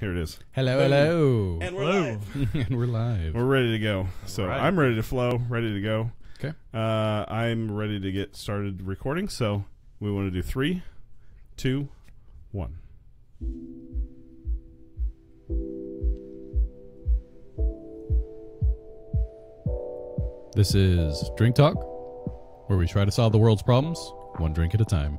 Here it is. Hello, hello. And we're live. And we're live. We're ready to go. So right. I'm ready to flow, ready to go. Okay. I'm ready to get started recording. So we want to do 3, 2, 1. This is Drink Talk, where we try to solve the world's problems one drink at a time.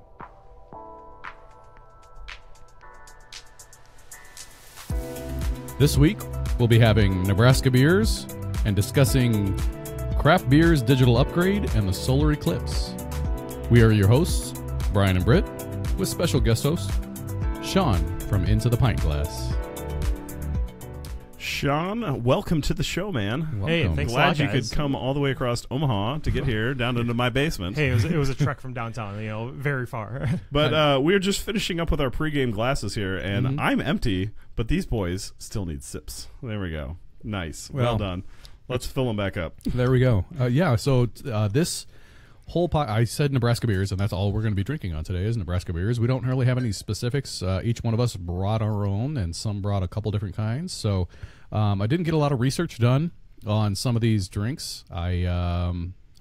This week, we'll be having Nebraska beers and discussing craft beer's digital upgrade and the Solar Eclipse. We are your hosts, Brian and Britt, with special guest host, Sean from Into the Pint Glass. Sean, welcome to the show, man. Welcome. Hey, thanks a Glad lot, you guys. could come all the way across Omaha to get here, down into my basement. Hey, it was a trek from downtown, very far. But we're just finishing up with our pregame glasses here, and I'm empty, but these boys still need sips. There we go. Nice. Well done. Let's fill them back up. There we go. So this whole pot, I said Nebraska beers, and that's all we're going to be drinking on today is Nebraska beers. We don't really have any specifics. Each one of us brought our own, and some brought a couple different kinds. So I didn't get a lot of research done on some of these drinks. I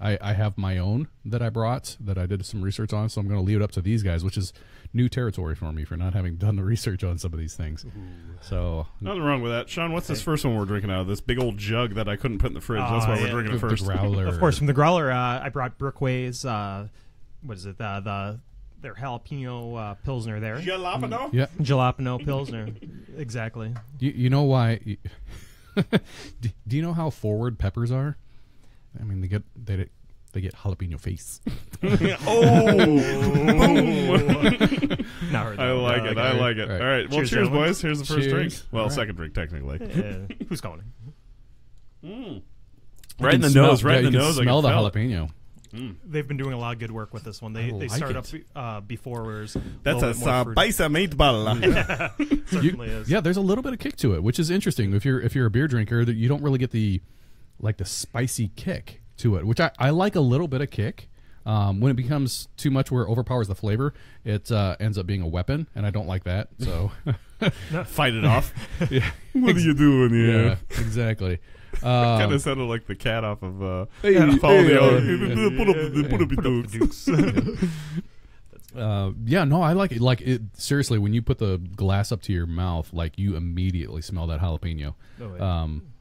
have my own that I brought that I did some research on, so I'm going to leave it up to these guys, which is new territory for me for not having done the research on some of these things. Ooh. So nothing wrong with that. Sean, what's this first one we're drinking out of? This big old jug that I couldn't put in the fridge. That's why we're drinking it first. The growler. Of course, from the growler, I brought Brickway's, what is it, their jalapeno Pilsner there. Jalapeno? Yeah. Jalapeno Pilsner, exactly. You know why? Do you know how forward peppers are? I mean, they get jalapeno face. I like it. I like it. All right. Well, cheers boys. Here's the first drink. Well, second drink, technically. Who's going? Right in the nose. Right in the nose. Smell the jalapeno. They've been doing a lot of good work with this one. They like started up before where it was That's a spicy meatball. Certainly is. Yeah, there's a little bit of kick to it, which is interesting. If you're a beer drinker, that you don't really get the spicy kick to it, which I like a little bit of kick. When it becomes too much where it overpowers the flavor, it ends up being a weapon, and I don't like that. So fight it off. Yeah. What are you doing here? Yeah, exactly. Kind of sounded like the cat off of Paul Put Put up the Dukes. I like it. Like it seriously, when you put the glass up to your mouth, like you immediately smell that jalapeno. Oh,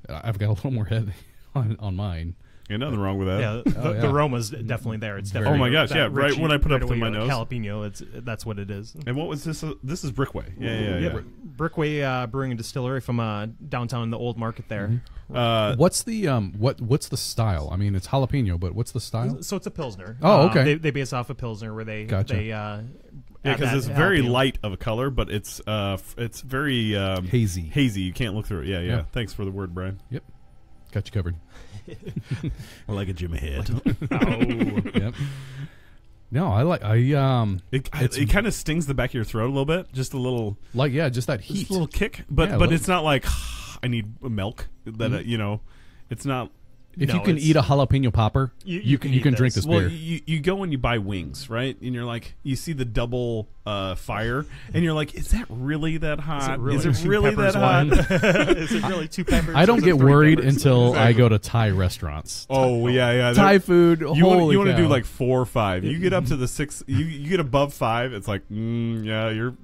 yeah. I've got a little more head on mine. Ain't nothing wrong with that. Yeah, the aroma's definitely there. It's definitely. Oh my gosh! Yeah, right when I put up to my nose, jalapeno. That's what it is. And what was this? This is Brickway. Yeah. Brickway Brewing and Distillery from downtown in the old market there. What's the what's the style? I mean, it's jalapeno, but what's the style? So it's a pilsner. Oh, okay. They base off a pilsner where they Yeah, because it's very light of a color, but it's very hazy. Hazy. You can't look through it. Yeah. Thanks for the word, Brian. Yep. Got you covered. I like a Jimmy head. Yep. No, it kind of stings the back of your throat a little bit, just a little, just that heat, just a little kick. But it's not like I need milk. That it's not. If you can eat a jalapeno popper, you can drink this beer. Well, you go and you buy wings, right? And you're like, you see the double fire, and you're like, is that really that hot? Is it really that hot? Is it really 2 peppers? I don't get worried until I go to Thai restaurants. Oh yeah. Thai food. You want to do like 4 or 5. You get up to the 6. You get above 5. It's like, you're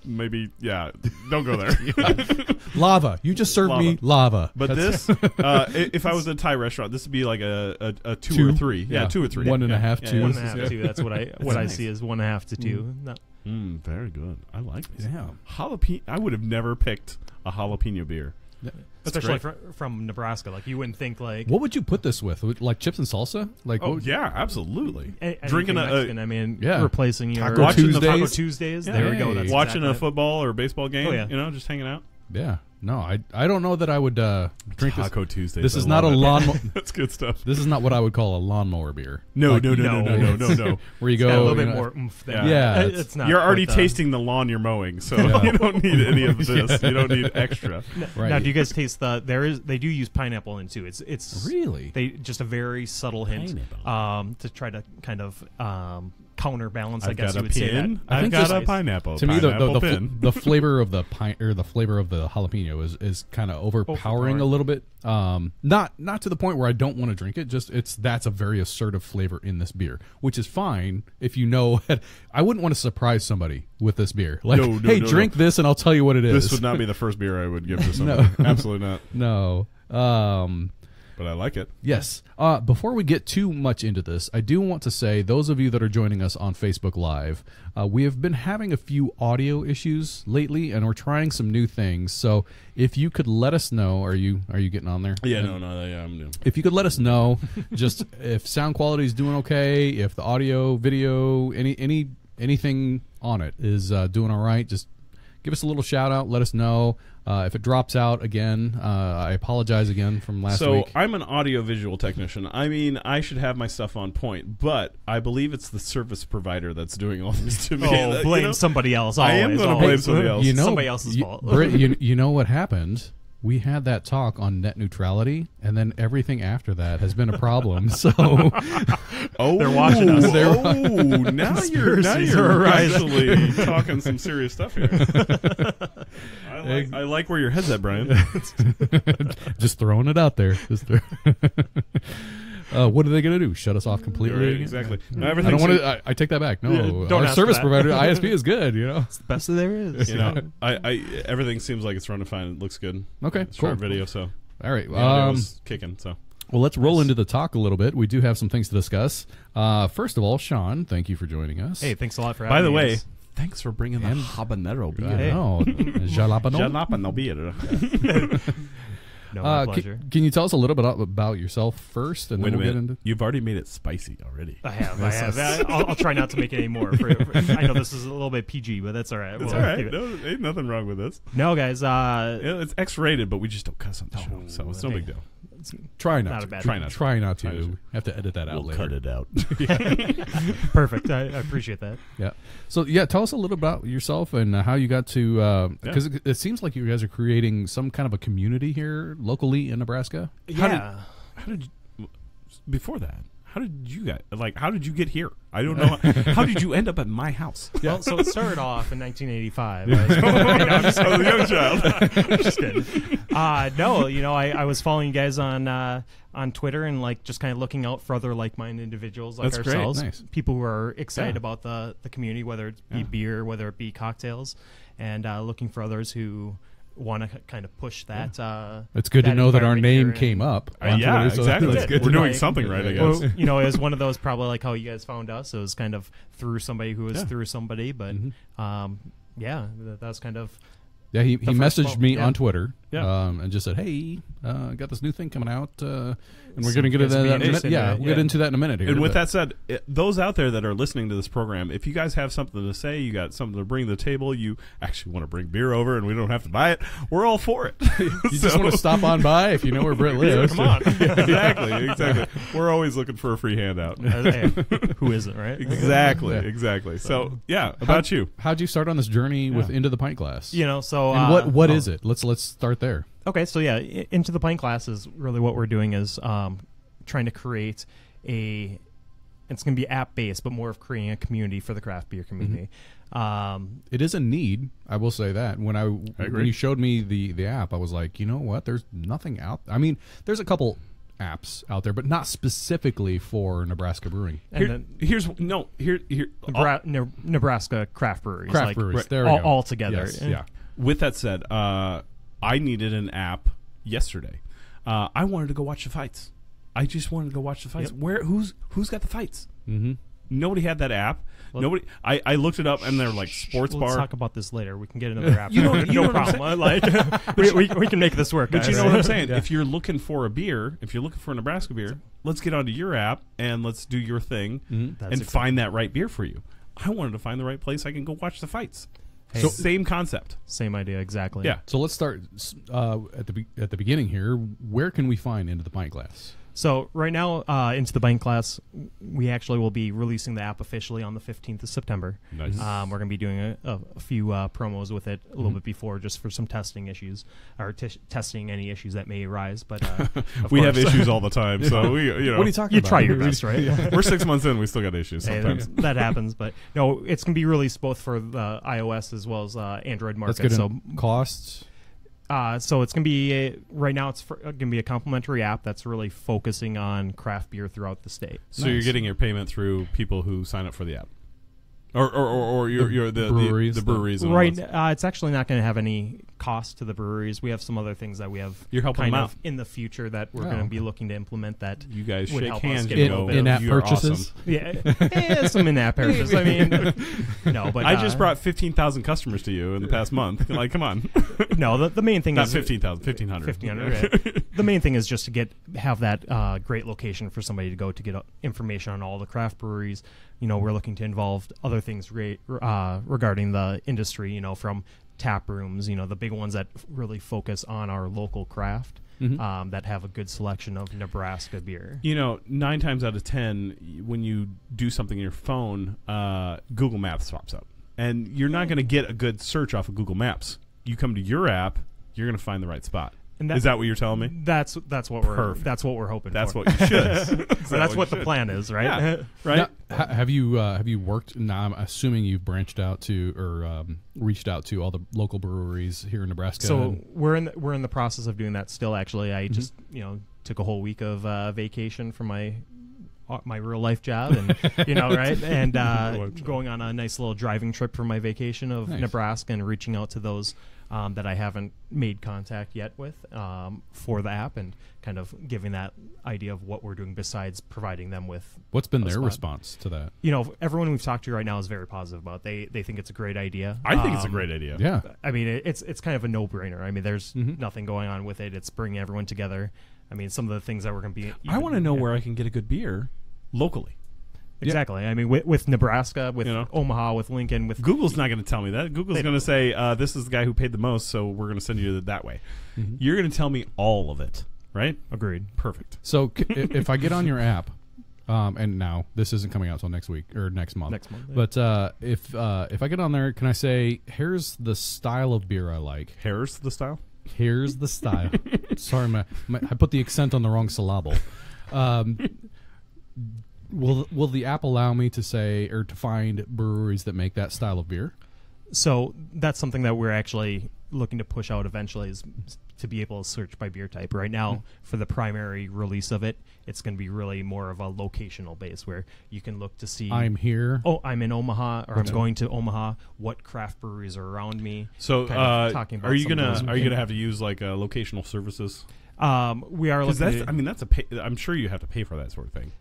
maybe don't go there. Lava. You just served me lava. But this, if I was at a Thai restaurant, this would be like a 2 or 3. Yeah, 2 or 3. 1.5, 2. 1.5, 2. That's what I see as 1.5 to 2. Very good. I like this. Yeah. Jalapeno. I would have never picked a jalapeno beer. Especially from Nebraska. Like, you wouldn't think, like... What would you put this with? Like chips and salsa? Like, absolutely. Drinking Mexican, replacing your... Taco Taco Tuesdays. Yeah. There we go. That's watching a football or a baseball game, just hanging out. Yeah. No, I don't know that I would drink Taco Tuesdays. This is not a lawnmower. That's good stuff. This is not what I would call a lawnmower beer. No. Where you go a little bit more oomph there. Yeah, it's not. You're already tasting the lawn you're mowing, so you don't need any of this. You don't need extra. Now, do you guys taste they do use pineapple in too. It's really just a very subtle hint to try to kind of counterbalance, I I've guess got you a would say pin. that. I've got a pineapple. To me, Pineapple pin. the flavor of the the flavor of the jalapeno is kind of overpowering a little bit. Not to the point where I don't want to drink it. Just that's a very assertive flavor in this beer, which is fine if you know. I wouldn't want to surprise somebody with this beer. Like, hey, drink this, and I'll tell you what it is. This would not be the first beer I would give to somebody. Absolutely not. No. But I like it. Yes. Before we get too much into this, I do want to say, those of you that are joining us on Facebook Live, we have been having a few audio issues lately, and we're trying some new things. So if you could let us know, are you getting on there? Yeah, no, I'm new. If you could let us know, just if sound quality is doing okay, if the audio, video, anything on it is doing all right, just give us a little shout out. Let us know. If it drops out again, I apologize again from last week. So I'm an audio-visual technician. I mean, I should have my stuff on point, but I believe it's the service provider that's doing all this to me. Oh, blame somebody else. Always, I am going to blame somebody else. Somebody else's fault. Britt, you know what happened? We had that talk on net neutrality, and then everything after that has been a problem. So, they're watching us. Now you're actually talking some serious stuff here. I like where your head's at, Brian. Just throwing it out there. What are they going to do? Shut us off completely? Right, exactly. No, I don't want to. I take that back. No, our service provider, ISP, is good. It's the best that there is. Everything seems like it's running fine. It looks good. Okay, it's cool. short video, so all right. Audio's kicking. So well, let's roll into the talk a little bit. We do have some things to discuss. First of all, Sean, thank you for joining us. Hey, thanks a lot for having me. By the way, thanks for bringing the habanero beer. I know. Jalapeno. Jalapeno beer. No, my pleasure. Can you tell us a little bit about yourself first, and then we'll get into? You've already made it spicy already. I have. I'll try not to make it any more. I know this is a little bit PG, but that's all right. It's all right. No, ain't nothing wrong with this. No, guys. It's X-rated, but we just don't cuss on the show, so it's no big deal. Try not to. Try not to. to. Have to edit that out later. Cut it out. Perfect. I appreciate that. Yeah. So tell us a little about yourself and how you got to because it seems like you guys are creating some kind of a community here locally in Nebraska. Yeah. How did before that? How did you get here? I don't know. How did you end up at my house? Well, so it started off in 1985. I was a young child. I'm just kidding. No, I was following you guys on Twitter and just kind of looking out for other like-minded individuals like That's ourselves, great. Nice. people who are excited about the community, whether it be beer, whether it be cocktails, and looking for others who want to kind of push that. It's good to know that our name came up. On Twitter, so exactly. That's good. We're doing something right, I guess. Well, it was one of those probably like how you guys found us. It was kind of through somebody who was through somebody, but that was kind of. Yeah, he messaged me on Twitter and just said, "Hey, got this new thing coming out, and we're going to get into that in a minute." Yeah, we'll get into that in a minute here. And with that said, those out there that are listening to this program, if you guys have something to say, you got something to bring to the table, you actually want to bring beer over, and we don't have to buy it, we're all for it. You just want to stop on by if you know where Britt lives. Come on. Exactly. We're always looking for a free handout. Who isn't, right? Exactly. So, about you. How'd you start on this journey with Into the Pint Glass? And what is it? Let's start there. Okay, so Into the Pint Glass is really what we're doing is trying to create it's going to be app-based, but more of creating a community for the craft beer community. It is a need, I will say that. When you showed me the app, I was like, you know what? There's nothing out. I mean, there's a couple apps out there, but not specifically for Nebraska brewing. Nebraska craft breweries. Breweries. There we go. All together. Yes, yeah. With that said, I needed an app yesterday. I wanted to go watch the fights. I just wanted to go watch the fights. Yep. Who's got the fights? Mm-hmm. Nobody had that app. Nobody. I looked it up, and they're like sports bar. Let's talk about this later. We can get another app. No problem. We can make this work. But guys. you know what I'm saying? If you're looking for a beer, if you're looking for a Nebraska beer, let's get onto your app and let's do your thing and find that right beer for you. I wanted to find the right place I can go watch the fights. Hey, so same concept, same idea, exactly. Yeah. So let's start at the beginning here. Where can we find Into the Pint Glass? So right now, Into the Pint Glass, we actually will be releasing the app officially on the 15th of September. Nice. We're going to be doing a few promos with it a little bit before, just for some testing issues, or testing any issues that may arise. But we have issues all the time, so we, What are you talking you about? try your best, right? We're 6 months in, we still got issues Hey, sometimes. that happens, but no, it's going to be released both for the iOS as well as Android market. That's good. So Costs? So it's going to be right now. It's going to be a complimentary app that's really focusing on craft beer throughout the state. So Nice. you're getting your payment through people who sign up for the app, or you're the breweries, the breweries. And all Right, those. it's actually not going to have any cost to the breweries. We have some other things that we have You're helping kind them of out. in the future that we're Oh, going to be okay. looking to implement. That You guys would shake help us hands. get You a little go, bit in-app "You're purchases? awesome." yeah, some in-app purchases. I mean, no, but I just brought 15,000 customers to you in the past month. Like, come on, no. The main thing not is 15,000, 1,500. 1,500. Right? The main thing is just to have that great location for somebody to go to get information on all the craft breweries. We're looking to involve other things regarding the industry. From tap rooms, the big ones that really focus on our local craft, that have a good selection of Nebraska beer. 9 times out of 10, when you do something on your phone, Google Maps pops up, and you're not going to get a good search off of Google Maps. You come to your app, you're going to find the right spot. And Is that what you're telling me? That's what we're Perfect. that's what we're hoping. That's for. what you should. So that's what the plan is, right? Yeah. Right? Now, have you worked? Now, I'm assuming you've branched out to or reached out to all the local breweries here in Nebraska. So we're in the process of doing that still. Actually, I just took a whole week of vacation from my real life job, and right, and going on a nice little driving trip for my vacation of Nice. Nebraska and reaching out to those that I haven't made contact yet with for the app, and kind of giving that idea of what we're doing besides providing them with. What's been a their spot. response to that? Everyone we've talked to right now is very positive about it. They think it's a great idea. I think it's a great idea. Yeah. I mean, it's kind of a no-brainer. I mean, there's nothing going on with it. It's bringing everyone together. I mean, some of the things that we're going to be. I want to know where I can get a good beer locally. Exactly. I mean, with Nebraska, with Omaha, with Lincoln, with Google's not going to tell me that. Google's going to say, this is the guy who paid the most, so we're going to send you that way. You're going to tell me all of it, right? Agreed. Perfect. So if I get on your app, and now this isn't coming out till next week or next month. Next month, yeah. But if I get on there, can I say, here's the style of beer I like? Hair's the style? Here's the style. Sorry, I put the accent on the wrong syllable. Will the app allow me to say or to find breweries that make that style of beer? So that's something that we're actually looking to push out eventually, is to be able to search by beer type. Right now, for the primary release of it, it's going to be really more of a locational base where you can look to see. I'm here. Oh, I'm in Omaha, or I'm going to Omaha. What craft breweries are around me? So, Kind of talking about are you some of gonna those. have to use like locational services? We are Because looking. that's a pay. I'm sure you have to pay for that sort of thing.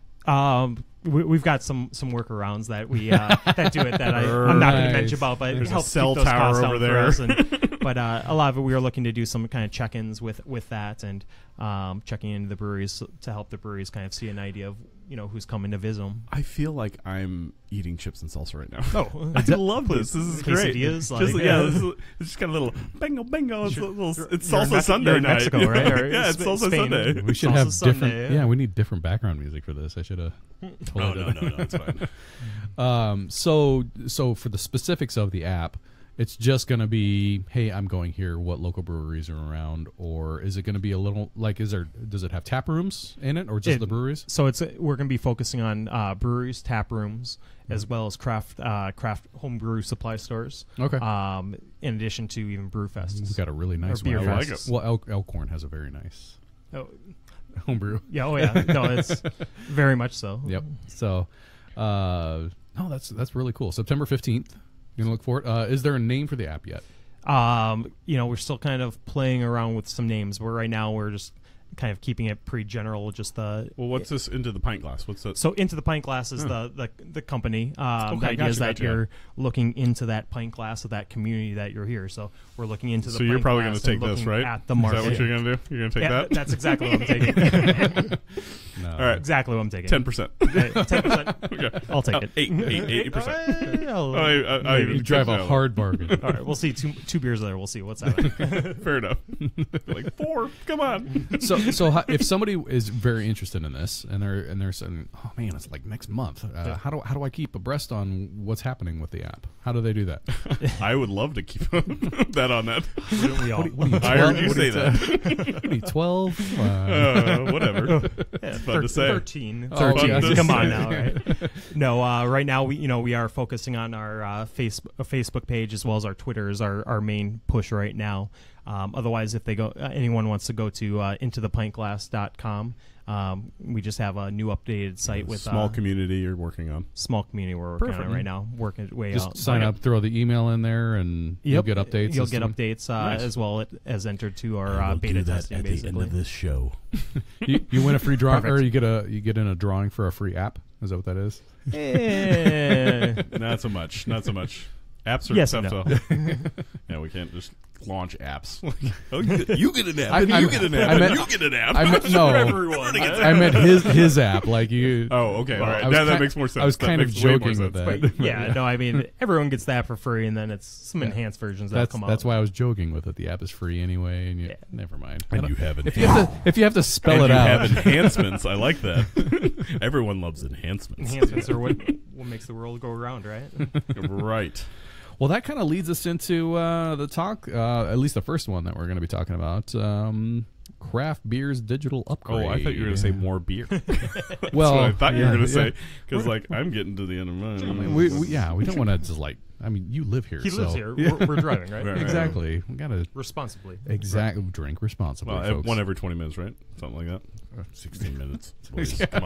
We've got some workarounds that we that do it that I'm not going to Nice. mention about, but There's a help cell keep those tower costs over down there. for us. But a lot of it, we are looking to do some kind of check-ins with that, and checking into the breweries to help the breweries kind of see an idea of who's coming to visit them. I feel like I'm eating chips and salsa right now. Oh, I love this. This is great. Quesadillas, Just, like- it's just got a little bingo. It's, it's You're in salsa Sunday you're in night. Mexico, right? Or yeah, it's salsa Spain. Sunday. We should Salsa have Sunday, different. yeah. Yeah, we need different background music for this. I should have. No, it's fine. So for the specifics of the app, it's just going to be, hey, I'm going here. What local breweries are around, or is it going to be a little like? Does it have tap rooms in it, or just the breweries? So we're going to be focusing on breweries, tap rooms, as well as craft home brew supply stores. Okay. In addition to even brew fests. We've got a really nice Or beer one. I like fests. it. Well, Elkhorn has a very nice Oh, homebrew. yeah. Oh, yeah. No, it's very much so. Yep. So, that's really cool. September 15th. You gonna look for it? Is there a name for the app yet? We're still kind of playing around with some names. Right now we're just kind of keeping it pretty general. Just the Well, what's this Into the Pint Glass? What's that? So Into the Pint Glass is the company. The idea is that gotcha. you're looking into that pint glass of that community that you're here. So we're looking into the. So you're pint probably glass going to take and this, looking right? At the Is market. that what you're going to do? You're going to take Yeah, that? that's exactly what I'm taking. No. All right. Exactly what I'm taking. 10%. 10%. Okay. I'll take it. 80%. You drive a hard bargain. All right, we'll see. Two beers there. We'll see what's happening. Fair enough. Like 4. Come on. So if somebody is very interested in this and they're saying, oh man, it's like next month. How do I keep abreast on what's happening with the app? How do they do that? I would love to keep that on that. We all. I heard you say that. 12? Whatever. It's fun to say. 13. Oh, Jesus. Come on now, right? No, right now we are focusing on our Facebook page as well as our Twitter is our main push right now. Otherwise, if anyone wants to go to intothepintglass.com, we just have a new updated site with small community you're working on. Small community we're working on it right now, working its way out. Just sign up, throw the email in there, and you'll get updates. You'll get updates as well as entered to our beta testing. Basically, at the end of this show. you win a free drawing, or you get in a drawing for a free app. Is that what that is? Not so much. Not so much. Apps are yes tough. no. Yeah, we can't just launch apps. Oh, you get an app, and you get an app, and you get an app. No, everyone. I meant his app. Like you. Oh, okay. Well, all right. That makes more sense. I was kind of joking with But that. yeah, no, I mean everyone gets the app for free, and then it's some enhanced versions that come out. That's why I was joking with it. The app is free anyway, and never mind. And you have if you have to spell it you out. have enhancements. I like that. Everyone loves enhancements. Enhancements are what makes the world go around, right? Right. Well, that kind of leads us into the talk, at least the first one that we're going to be talking about, craft beer's digital upgrade. Oh, I thought you were going to say more beer. That's well, what I thought you were going to say, because I'm getting to the end of mine. I mean, we don't want to just you live here. He lives here. We're driving, right? Right. Exactly. We got to responsibly. Exactly. Drink responsibly, folks. One every 20 minutes, right? Something like that. 16 minutes. Boys, come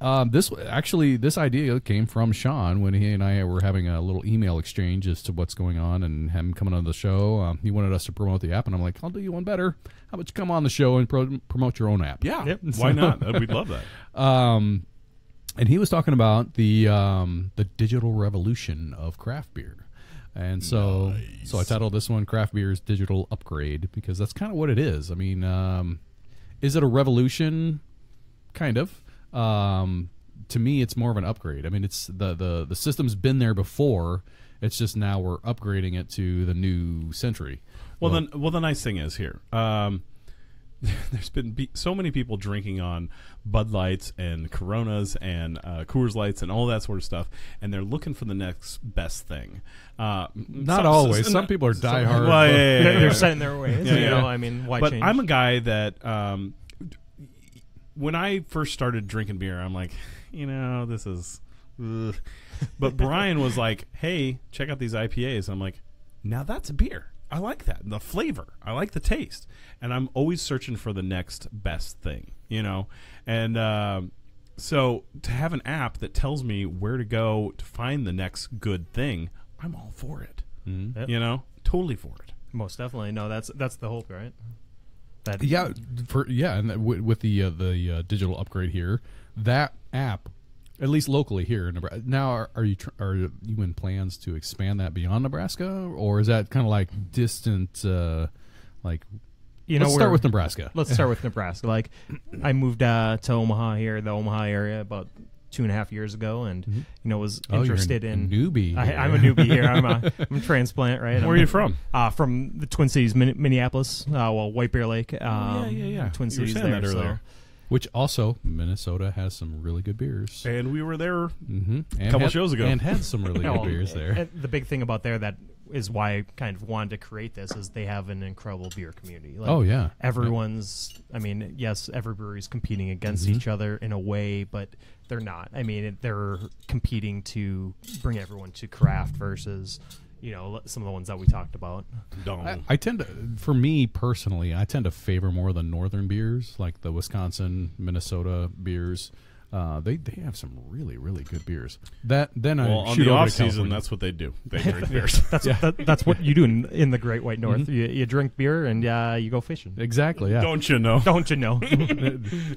on. This idea came from Sean when he and I were having a little email exchange as to what's going on and him coming on the show. He wanted us to promote the app, and I'm like, I'll do you one better. How about you come on the show and promote your own app? Yeah, yep. Why not? We'd love that. And he was talking about the digital revolution of craft beer. And so I titled this one Craft Beer's Digital Upgrade, because that's kind of what it is. I mean, is it a revolution? Kind of. To me, it's more of an upgrade. I mean, it's the system's been there before. It's just now we're upgrading it to the new century. Well, the nice thing is here. There's been so many people drinking on Bud Lights and Coronas and Coors Lights and all that sort of stuff, and they're looking for the next best thing. Not always. Some people are diehard. Well, They're set in their ways. Yeah. I mean, why but change? I'm a guy that when I first started drinking beer, I'm like, this is. Ugh. But Brian was like, "Hey, check out these IPAs." I'm like, "Now that's a beer. I like that. The flavor. I like the taste." And I'm always searching for the next best thing, And so to have an app that tells me where to go to find the next good thing, I'm all for it. Mm-hmm. Yep. Totally for it. Most definitely. No, that's the hope, right? And with the digital upgrade here, that app, at least locally here in Nebraska. Now, are you in plans to expand that beyond Nebraska, or is that kind of like distant? Let's start with Nebraska. Let's start with Nebraska. Like, I moved to Omaha here, the Omaha area, about 2.5 years ago, and was interested you're a in newbie. I'm a newbie here. I'm a transplant, right? Where are you from? From the Twin Cities, Minneapolis. White Bear Lake. Yeah. Twin Cities you were saying there. that earlier. Which also, Minnesota has some really good beers. And we were there a couple shows ago. And had some really good beers there. And the big thing about there that is why I kind of wanted to create this is they have an incredible beer community. Like, everyone's, I mean, yes, every brewery's competing against each other in a way, but they're not. I mean, they're competing to bring everyone to craft versus some of the ones that we talked about. I tend to, for me personally, I tend to favor more the northern beers, like the Wisconsin, Minnesota beers. They have some really, really good beers. On the off season, that's what they do. They drink beers. That's what you do in the Great White North. You drink beer and you go fishing. Exactly. Yeah. Don't you know? Don't you know?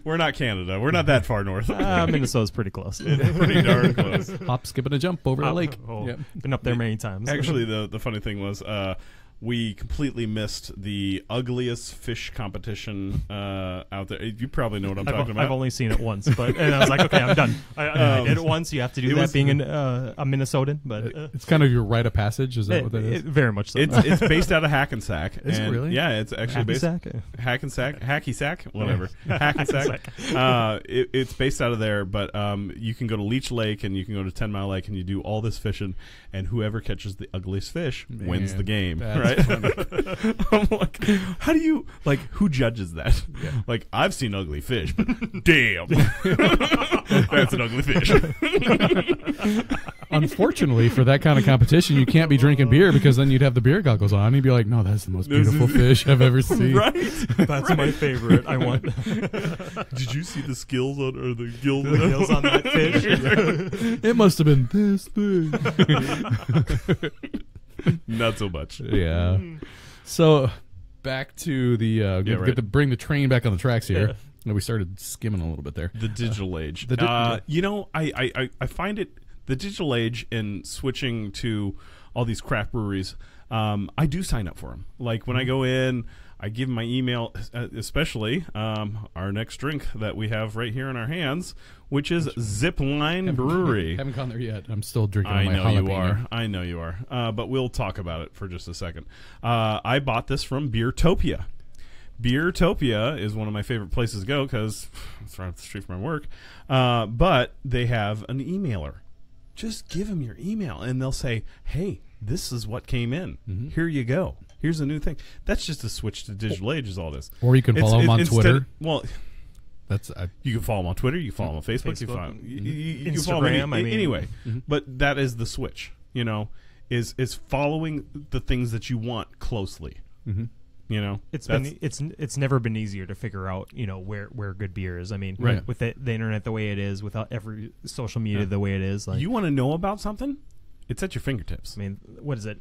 We're not Canada. We're not that far north. Minnesota's pretty close. Pretty darn close. Hop, skip, and a jump over the lake. Been up there many times. Actually, the funny thing was, we completely missed the ugliest fish competition out there. You probably know what I'm talking about. I've only seen it once, and I was like, okay, I'm done. I did it once. You have to do that being a Minnesotan, but it's kind of your rite of passage. Is that what that is? Very much so. It's based out of Hackensack. Is it really? Yeah, it's actually based Hacky Sack, whatever. Hackensack. It's based out of there, but you can go to Leech Lake and you can go to 10 Mile Lake and you do all this fishing, and whoever catches the ugliest fish wins the game. Right? I'm like, how do you who judges that? Yeah. Like, I've seen ugly fish, but damn, that's an ugly fish. Unfortunately, for that kind of competition, you can't be drinking beer because then you'd have the beer goggles on and you'd be like, no, that's the most beautiful fish I've ever seen. Right? That's my favorite. I want. Did you see the skills on or the gills, on that fish? It must have been this big. Not so much. Yeah. So back to the bring the train back on the tracks here. Yeah. We started skimming a little bit there. The digital age. I find it the digital age in switching to all these craft breweries. I do sign up for them. Like when I go in, I give them my email, especially our next drink that we have right here in our hands, which is Zipline Brewery. Haven't gone there yet. I'm still drinking. I my know jalapeno. you are. I know you are. But we'll talk about it for just a second. I bought this from Beertopia. Beertopia is one of my favorite places to go because it's right up the street from my work. But they have an emailer. Just give them your email, and they'll say, hey, this is what came in. Mm-hmm. Here you go. Here's a new thing. That's just a switch to digital age is all this. Or you can follow them on Twitter. You can follow them on Twitter. You can follow them on Facebook. You can follow Instagram. Anyway. Mm-hmm. But that is the switch, is following the things that you want closely. Mm-hmm. It's never been easier to figure out where good beer is. I mean, right. With the internet the way it is, without every social media the way it is, you want to know about something, it's at your fingertips. I mean, what is it?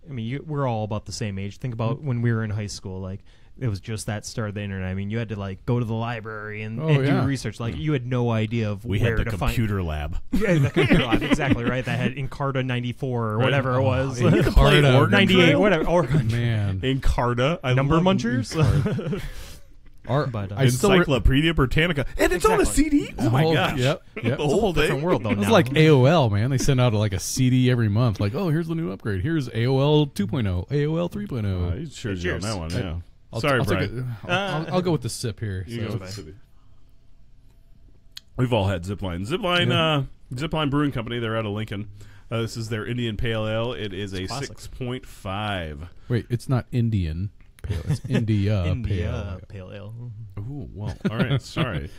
I mean, we're all about the same age. Think about when we were in high school. Like, it was just that start of the internet. I mean, you had to go to the library and do research. Like, you had no idea of where to find. We had the computer lab. Yeah, the computer lab, exactly right. That had Encarta 94 or whatever it was. Encarta 98, whatever. Man, Encarta. Number munchers. Encyclopedia Britannica, and it's on a CD. Oh my gosh! Yep. The whole different world though. It's like AOL, man. They send out a CD every month. Like, oh, here's the new upgrade. Here's AOL 2.0, AOL 3.0. You sure you on that one? Yeah. Sorry, Brian. I'll go with the sip here. We've all had Zipline. Zipline Brewing Company. They're out of Lincoln. This is their Indian Pale Ale. It is a 6.5. Wait, it's not Indian Pale. It's India Pale Ale. Ooh, well, all right. Sorry.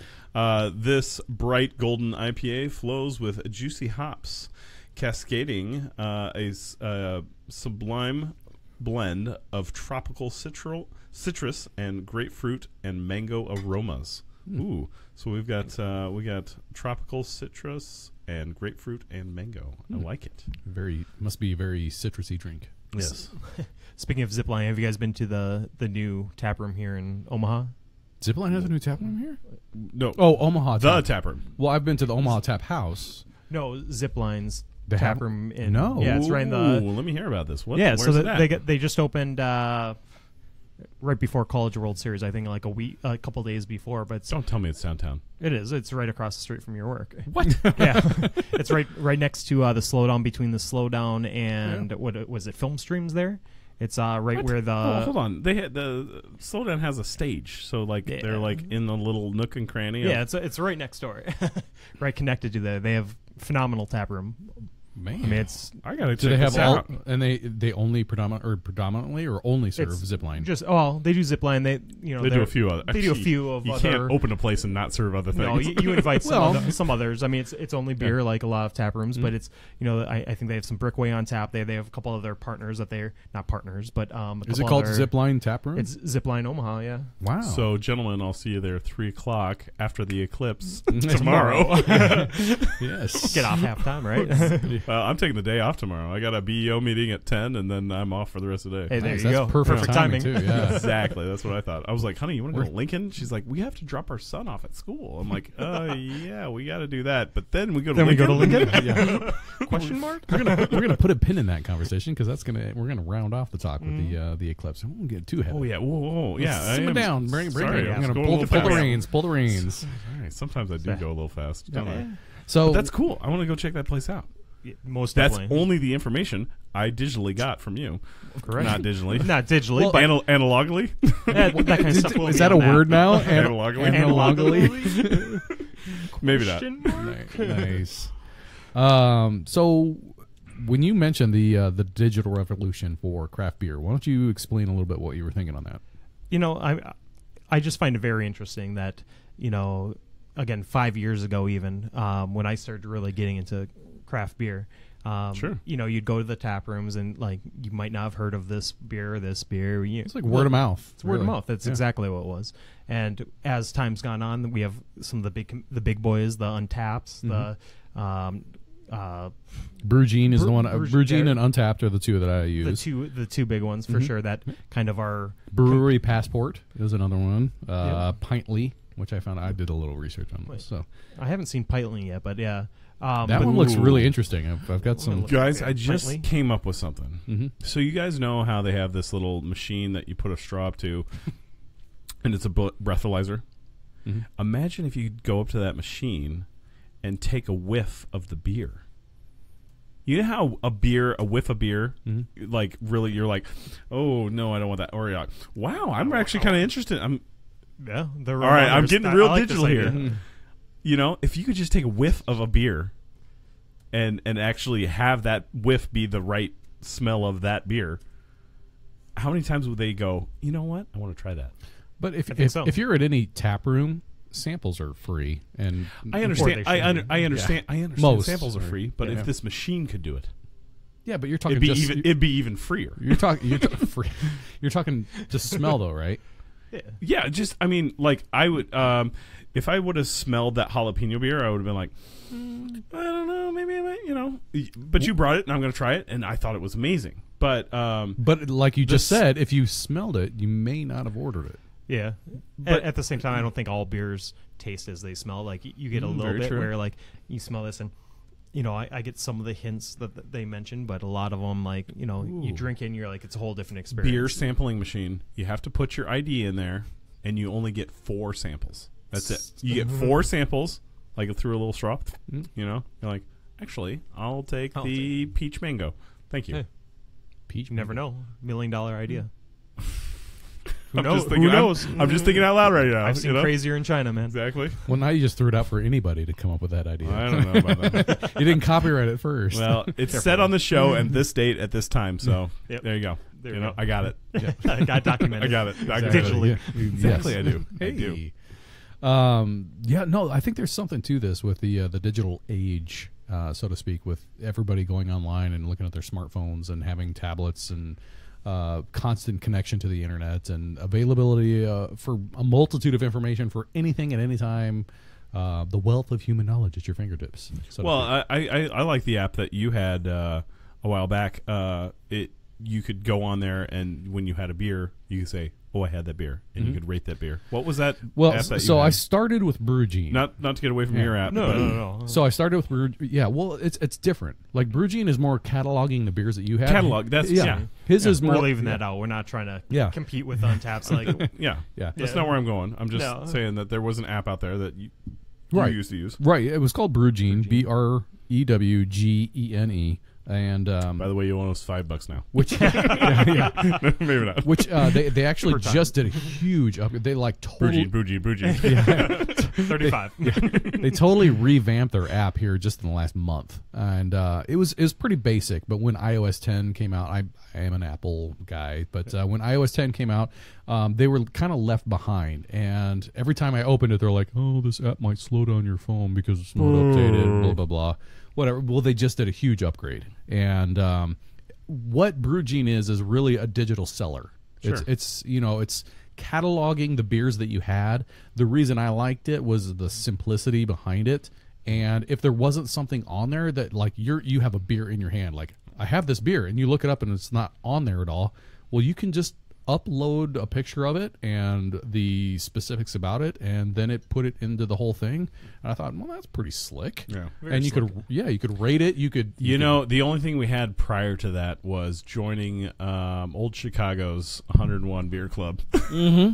This bright golden IPA flows with juicy hops, cascading a sublime blend of tropical citrus and grapefruit and mango aromas. Ooh, so we got tropical citrus and grapefruit and mango. I like it. Must be a very citrusy drink. Yes. Speaking of Zipline, have you guys been to the new tap room here in Omaha? Zipline has a new tap room here? No. Oh, Omaha. The tap room. Well, I've been to the Omaha Tap House. No, Zipline's tap room in. No. Yeah, it's right in the. Let me hear about this. Where's they just opened right before College World Series. I think a couple days before. But don't tell me it's downtown. It is. It's right across the street from your work. What? Yeah, it's right next to the Slowdown, between the Slowdown and what was it? Film Streams there. It's right where the. Oh, hold on. They had the Slowdown has a stage, so they're in the little nook and cranny. Yeah, it's right next door, right connected to They have phenomenal tap room. Man, I mean, I gotta. Do they have all? And they only predominantly or only serve Zipline? They do Zipline. They do a few other. They do a few of. You can't open a place and not serve other things. No, you invite some others. I mean, it's only beer, like a lot of tap rooms, but it's I think they have some Brickway on tap. They have a couple of their partners that they're not partners, but is it called Zipline Tap Room? It's Zipline Omaha. Yeah. Wow. So, gentlemen, I'll see you there at 3:00 after the eclipse tomorrow. Yes. Get off halftime, right? Well, I'm taking the day off tomorrow. I got a BEO meeting at 10, and then I'm off for the rest of the day. Hey, there Nice, you that's go. perfect timing too. Yeah. Exactly. That's what I thought. I was like, honey, you want to go to Lincoln? She's like, we have to drop our son off at school. I'm like, yeah, we got to do that. But then we go to Lincoln. Yeah. Question mark? We're gonna put a pin in that conversation because we're gonna round off the talk with the eclipse. I won't get too heavy. Oh, yeah. Whoa. Yeah. Simmer down. Bring Sorry, it. I'm I'm gonna going a pull little the fast. reins. Pull the reins. All right. Sometimes I do go a little fast. Don't I? So But that's cool. I want to go check that place out. Yeah, most That's definitely. only the information I digitally got from you. Correct. Not digitally. Not digitally, Well, but Analogically? that kind of stuff. is that a word now? Analogically? Analogically. Maybe not. Question mark? Nice. So when you mentioned the digital revolution for craft beer, why don't you explain a little bit what you were thinking on that? You know, I just find it very interesting that, you know, again, 5 years ago even, when I started really getting into craft beer, Sure. you know, you'd go to the tap rooms and, like, you might not have heard of this beer or this beer. It's like word of mouth. It's word of mouth. That's exactly what it was. And as time's gone on, we have some of the big boys, the Untaps, the Brewgene is the one. Brewgene Brewgene and Untapped are the two that I use. the two big ones for sure. That kind of are Brewery Passport is another one. Pintly, which I found I did a little research on this. So I haven't seen Pintling yet, but yeah, that but one looks Ooh. really interesting. I've got some. Guys, I just Friendly. came up with something. Mm-hmm. So you guys know how they have this little machine that you put a straw up to, and it's a breathalyzer? Mhm. Imagine if you go up to that machine and take a whiff of the beer. You know how a whiff of beer, like really, you're like, oh no, I don't want that. Or you're like, wow, I'm actually kind of interested. All right, I'm getting real digital here. You know, if you could just take a whiff of a beer, and actually have that whiff be the right smell of that beer, how many times would they go, you know what, I want to try that? But I think so. if you're at any tap room, samples are free, and I understand. I understand. I understand. Most samples are free, but yeah. if this machine could do it, yeah, but you're talking it'd be even freer. You're talking free. You're talking just smell though, right? Yeah, just I mean, like I would, if I would have smelled that jalapeno beer, I would have been like, I don't know, maybe I might, you know. But you brought it, and I'm going to try it, and I thought it was amazing. But like you just said, if you smelled it, you may not have ordered it. Yeah, but at the same time, I don't think all beers taste as they smell. Like you get a little very bit true. where like you smell this, and you know I get some of the hints that they mentioned, but a lot of them, like you know, you drink it and you're like it's a whole different experience. beer sampling machine, you have to put your ID in there, and you only get 4 samples. That's it. You get 4 samples, like through a little straw. You know, you're like, actually, I'll take the peach mango. Thank you. Hey. Peach, You never know. $1 million idea. Who knows? I'm just thinking out loud right now. I've seen you know? crazier in China, man. Exactly. Well, now you just threw it out for anybody to come up with that idea. I don't know about that. You didn't copyright it first. Well, it's set on the show and this date at this time, so Yep. there you go. There you we know, go. I got it. I got documented. I got it. Digitally. Yeah. Exactly, Yes. I do. I Hey. do. Yeah, no, I think there's something to this with the digital age, so to speak, with everybody going online and looking at their smartphones and having tablets and constant connection to the internet and availability for a multitude of information for anything at any time. The wealth of human knowledge at your fingertips. So to Well, speak. I like the app that you had a while back. You could go on there, and when you had a beer, you could say, "Oh, I had that beer," and you could rate that beer. What was that? well, app that you so had? I started with Brewgene. not to get away from Yeah. your app. No, but no. So I started with Brew. Yeah, well, it's different. Like Brewgene is more cataloging the beers that you have. Catalog. That's yeah. His is We're more leaving that out. We're not trying to Yeah. compete with Untaps. Like, Yeah. Yeah. That's Yeah. not where I'm going. I'm just No. saying that there was an app out there that you Right. used to use. Right. It was called Brewgene. BREWGENE. And By the way, you owe us $5 now. which Maybe not. which they actually just did a huge upgrade. They like totally Brewgene. 35. they totally revamped their app here just in the last month, and it was pretty basic. But when iOS 10 came out, I am an Apple guy, but when iOS 10 came out, they were kind of left behind. And every time I opened it, they're like, "Oh, this app might slow down your phone because it's not updated." Blah blah blah. Whatever. Well, they just did a huge upgrade, and what Brewgene is really a digital seller. Sure. It's cataloging the beers that you had. The reason I liked it was the simplicity behind it, And if there wasn't something on there that like you have a beer in your hand, like I have this beer, and you look it up and it's not on there at all, well, you can just upload a picture of it and the specifics about it, and then it put it into the whole thing. And I thought, well, that's pretty slick. Yeah. And you could rate it. You could the only thing we had prior to that was joining Old Chicago's 101 Beer Club,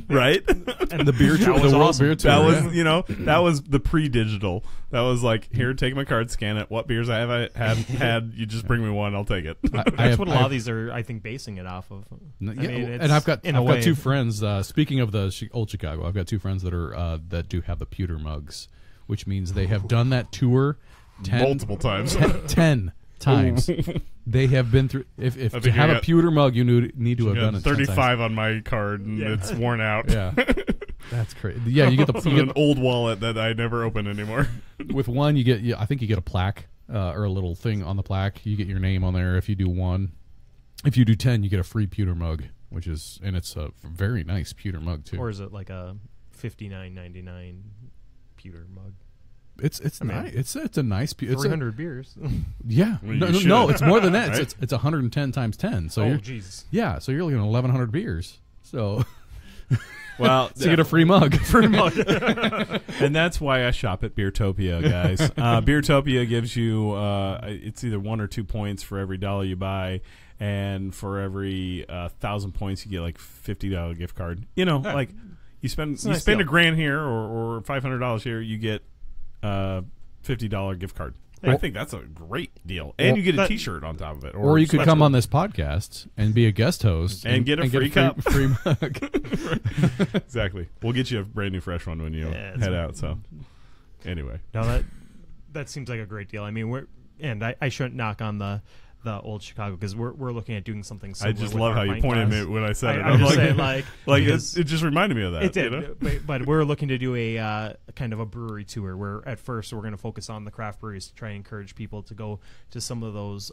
right? and the beer tour, the World Beer Tour. That was that was the pre-digital. That was like, here, take my card, scan it. What beers I have had? You just bring me one, I'll take it. That's what a lot of these are, I think, basing it off of. And I've got two friends. Speaking of the Old Chicago, I've got two friends that are that do have the pewter mugs, which means they have done that tour multiple times. 10 times. They have been through. If to have a pewter mug, you need to have done it 35 on my card, and it's worn out. Yeah, that's crazy. Yeah, you get an old wallet that I never open anymore. With one, I think you get a plaque or a little thing on the plaque. You get your name on there if you do one. If you do 10, you get a free pewter mug, it's a very nice pewter mug too. Or is it like a $59.99 pewter mug? It's nice. It's a nice. 300 beers. Yeah. Well, no, it's more than that. Right? It's 110 times 10. So Jesus. Yeah, so you're looking at 1,100 beers. So. Well, so you get a free mug. And that's why I shop at Beertopia, guys. Beertopia gives you it's either 1 or 2 points for every $1 you buy, and for every 1,000 points you get like $50 gift card. Like you spend $1,000 here or $500 here, you get $50 gift card. I think that's a great deal, and you get a T-shirt on top of it. Or you could come on this podcast and be a guest host and get a free cup, free mug. Exactly. We'll get you a brand new fresh one when you head out. So, anyway, no, that seems like a great deal. I mean, I shouldn't knock on the Old Chicago, because we're looking at doing something similar. I just love how you pointed at me when I said it. I'm just saying, like it just reminded me of that. It did, but we're looking to do a kind of a brewery tour where at first we're going to focus on the craft breweries to try and encourage people to go to some of those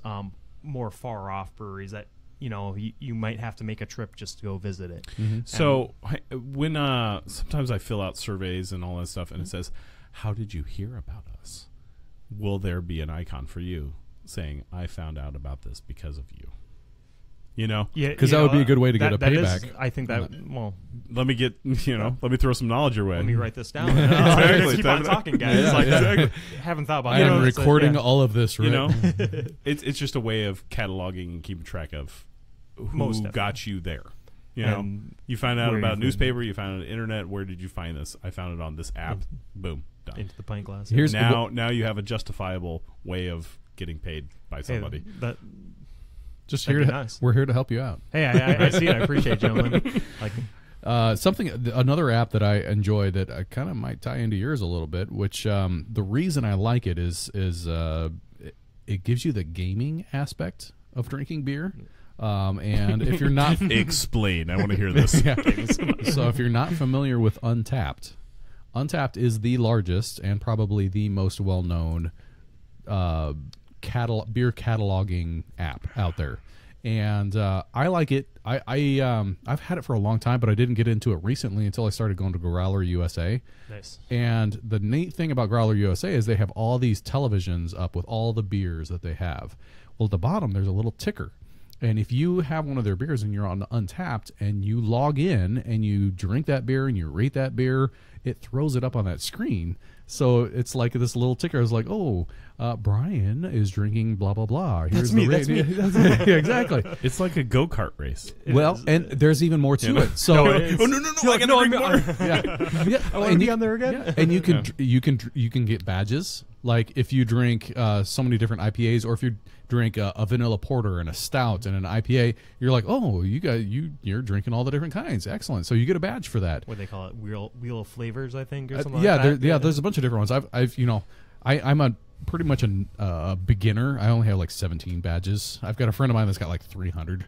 more far off breweries that you might have to make a trip just to go visit it. Mm-hmm. So when sometimes I fill out surveys and all that stuff, and it says, "How did you hear about us?" Will there be an icon for you saying, "I found out about this because of you"? Yeah, because that would be a good way to get a payback. I think that. Well, let me get let me throw some knowledge your way. Let me write this down. Exactly. Keep on talking, guys. Yeah. Haven't thought about. I am recording all of this. Right? It's just a way of cataloging and keeping track of who got you there. You find out about a newspaper. You found it on the internet. Where did you find this? I found it on this app. Boom, done. Into the Pint Glass. Now you have a justifiable way of getting paid by somebody. We're here to help you out. Hey, I see it. I appreciate it, gentlemen. Another app that I enjoy that I kind of might tie into yours a little bit, which the reason I like it is it gives you the gaming aspect of drinking beer. And if you're not explain, I want to hear this. Yeah. So if you're not familiar with Untappd is the largest and probably the most well-known beer cataloging app out there, and I like it. I've had it for a long time, but I didn't get into it recently until I started going to Growler USA. Nice. And the neat thing about Growler USA is they have all these televisions up with all the beers that they have. Well, at the bottom there's a little ticker. And if you have one of their beers and you're on Untappd and you log in and you drink that beer and you rate that beer, it throws it up on that screen. So it's like this little ticker is like, Brian is drinking blah, blah, blah. Here's That's me. Yeah, exactly. It's like a go-kart race. And there's even more to it. So no, I got to drink more. Yeah. I want to be on there again. Yeah. And you can get badges. Like if you drink so many different IPAs, or if you drink a vanilla porter and a stout and an IPA, you're like, you're drinking all the different kinds. Excellent. So you get a badge for that. What do they call it? Wheel of flavors, I think, or something like that. There's a bunch of different ones. I'm a pretty much a beginner. I only have like 17 badges. I've got a friend of mine that's got like 300.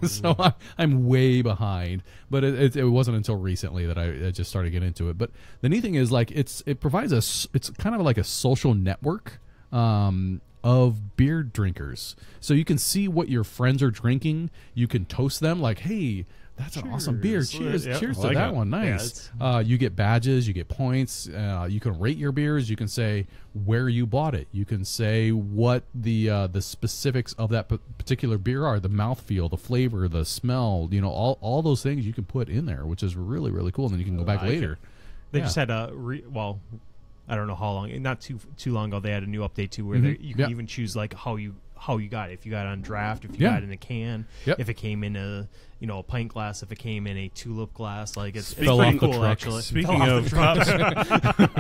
So I'm way behind. But it wasn't until recently that I just started getting into it. But the neat thing is, like, it provides it's kind of like a social network of beer drinkers. So you can see what your friends are drinking. You can toast them like, hey, That's an awesome beer. Cheers, Yep. cheers I to like that it. one. Nice. You get badges, you get points. You can rate your beers. You can say where you bought it. You can say what the specifics of that particular beer are: the mouthfeel, the flavor, the smell. You know, all those things you can put in there, which is really really cool. And then you can go back later. They Yeah. just had a I don't know how long, not too long ago. They had a new update too, where you can even choose like how you got it. If you got it on draft, if you got it in a can, if it came in a a pint glass, if it came in a tulip glass, like it's Fell pretty off the cool truck. actually. Speaking of cups,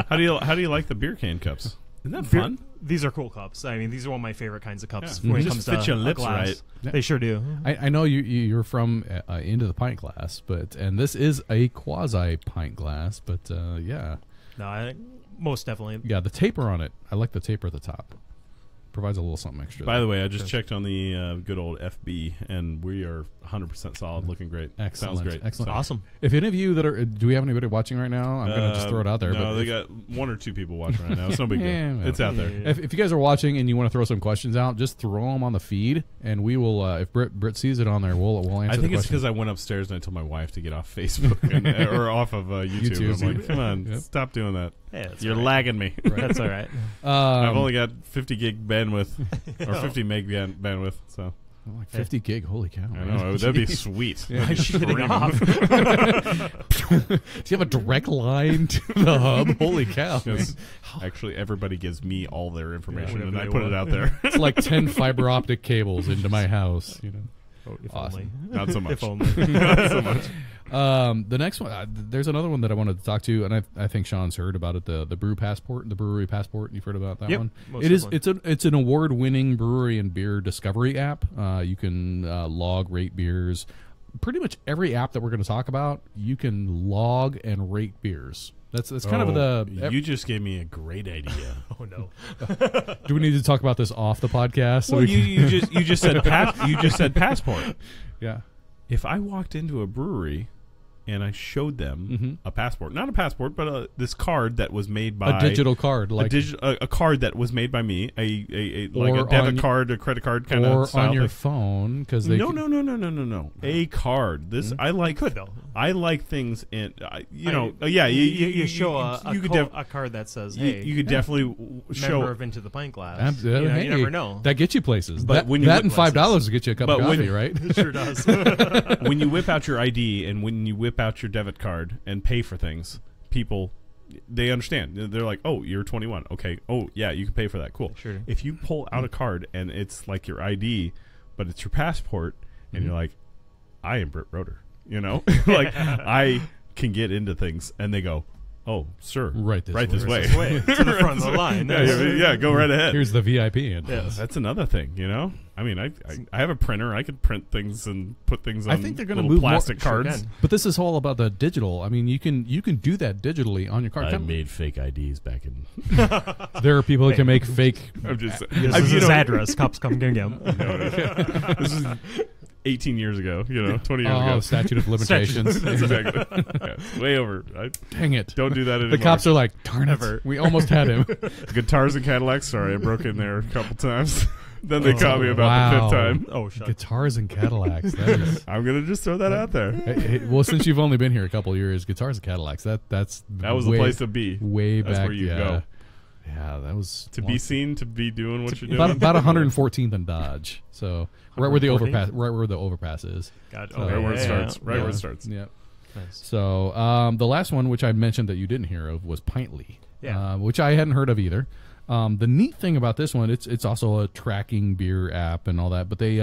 how do you like the beer can cups? Isn't that fun? These are cool cups. I mean, these are one of my favorite kinds of cups Yeah. when it Just comes fit to your lips glass. right. Yeah. They sure do. I know you're from Into the Pint Glass, and this is a quasi pint glass, but yeah. No, most definitely. Yeah, the taper on it. I like the taper at the top. Provides a little something extra. By the way, I just checked on the good old FB, and we are 100% solid, looking great. Excellent. Sounds great. Excellent. So- Awesome. If any of you that are, do we have anybody watching right now? I'm going to just throw it out there. No, but they got one or two people watching right now. It's no big deal. Yeah, well. It's out there. if you guys are watching and you want to throw some questions out, just throw them on the feed, and we will. If Britt sees it on there, we'll answer. I think the it's question. because I went upstairs and I told my wife to get off Facebook or off of YouTube. YouTube. I'm like, come on, Yep. stop doing that. Yeah, that's You're all right. lagging me. That's all right. I've only got 50 gig bandwidth or 50 meg bandwidth, so like 50 gig. Holy cow! I man. know that'd be sweet. Yeah. Why is she getting off? Do you have a direct line to the hub? Holy cow! man. Because actually, everybody gives me all their information, whatever and I they put it want. out there. It's like 10 fiber optic cables into my house. You know. Oh, if Awesome. only. Not so much. If only. Not so much. The next one, there's another one that I wanted to talk to, and I think Sean's heard about it. The brew passport, the brewery passport. You've heard about that Yep, one. most It is. definitely. It's an award-winning brewery and beer discovery app. You can log, rate beers. Pretty much every app that we're going to talk about, you can log and rate beers. That's kind of the. You just gave me a great idea. Oh no. Do we need to talk about this off the podcast? So Well, we you just said you just said passport. yeah. If I walked into a brewery and I showed them a passport, not a passport, but this card that was made by A digital card, like a card that was made by me, a like Or a on debit y- card, a credit card kind or of style on your thing. phone because they No, a card. This I like. Could though. I like things in. You You show you could a card that says, you, "Hey, you could definitely member show. of Into the Pint Glass." Absolutely. You never know. That gets you places. But that when you that whip and $5 will get you a cup of But when- coffee, right? It sure does. When you whip out your ID and when you whip out your debit card and pay for things, people they understand. They're like, "Oh, you're 21. Okay. Oh, yeah, you can pay for that. Cool." Sure. If you pull out a card and it's like your ID, but it's your passport, and you're like, "I am Britt Roeder," you know, like I can get into things, and they go, "Oh, sir, Right this way." to the front of the line. Yeah, go right ahead. Here's the VIP end. Yes. That's another thing, you know. I mean, I have a printer. I could print things and put things on. I think they're going to little move plastic more, cards. but this is all about the digital. I mean, you can do that digitally on your card. I made fake IDs back in. There are people that can make fake. I'm just. This I- is you his know, address. Cops come get him. This is 18 years ago. 20 years Oh, ago. statute of limitations. Exactly. Yeah, way over. Dang it! Don't do that anymore. The cops are like, darn Never. it, we almost had him. Guitars and Cadillacs. Sorry, I broke in there a couple times. Then they caught me about the wow. fifth time. Oh, shut. Guitars and Cadillacs. That is. I'm gonna just throw that out there. Hey, well, since you've only been here a couple of years, Guitars and Cadillacs. That was way, the place to be. Way That's back. where you yeah. go. Yeah, that was To be seen, to be doing what you're doing. about 114th and Dodge. So right where the 114th? overpass, right where the overpass is. God, So- Right where it yeah, starts. yeah. Right Yeah. where it starts. Yeah. Nice. So the last one, which I mentioned that you didn't hear of, was Pintly, Yeah. which I hadn't heard of either. The neat thing about this one, it's also a tracking beer app and all that, but they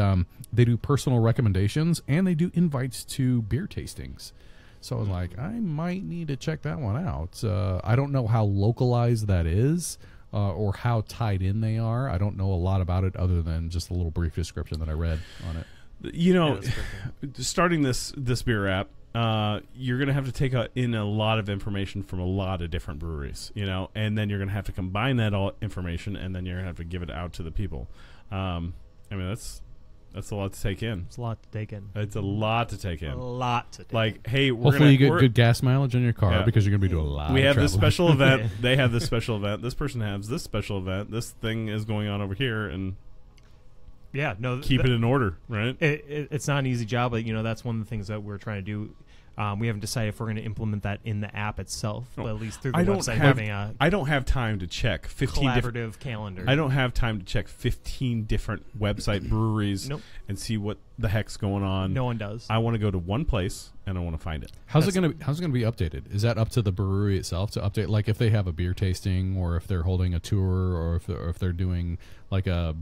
do personal recommendations and they do invites to beer tastings. So I was like, I might need to check that one out. I don't know how localized that is or how tied in they are. I don't know a lot about it other than just a little brief description that I read on it. You know, Yeah, that's starting this beer app, you're going to have to take in a lot of information from a lot of different breweries, and then you're going to have to combine that all information, and then you're going to have to give it out to the people. I mean, that's a lot to take in. It's a lot to take in. It's a lot to take A in. lot to take Like, hey, we're Hopefully you gonna, get good gas mileage on your car Yeah. because you're going to be doing a lot we of have this traveling. special event. They have this special event. This person has this special event. This thing is going on over here, and Yeah, no, keep it in order, right? It's not an easy job, but that's one of the things that we're trying to do. We haven't decided if we're going to implement that in the app itself, but at least through the website, having a I don't have time to check 15 collaborative calendar. I don't have time to check 15 different website breweries and see what the heck's going on. No one does. I want to go to one place and I want to find it. How's it gonna be updated? Is that up to the brewery itself to update? Like if they have a beer tasting, or if they're holding a tour, or if they're doing like a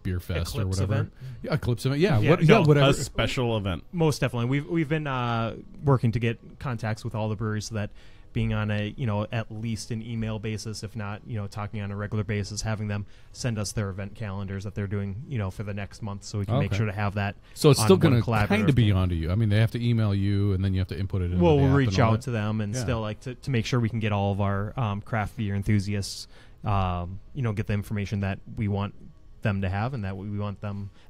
beer fest Eclipse or whatever. event? Yeah, Eclipse event. Yeah, whatever. A special event. Most definitely. We've been working to get contacts with all the breweries so that being on a at least an email basis, if not talking on a regular basis, having them send us their event calendars that they're doing for the next month, so we can make sure to have that. So it's still going to kind of be onto you. I mean, they have to email you, and then you have to input it in. Well, we'll reach out to them and still like to make sure we can get all of our craft beer enthusiasts, get the information that we want them to have and that we want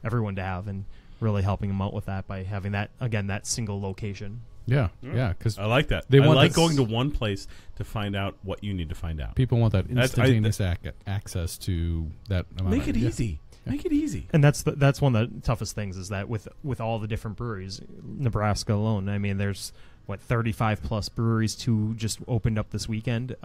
everyone to have, and really helping them out with that by having that single location. Yeah, because I like that. They I want like going to one place to find out what you need to find out. People want that instantaneous access to that amount. Make it easy. Make it easy. And that's one of the toughest things, is that with all the different breweries, Nebraska alone, I mean, there's 35 plus breweries. 2 just opened up this weekend.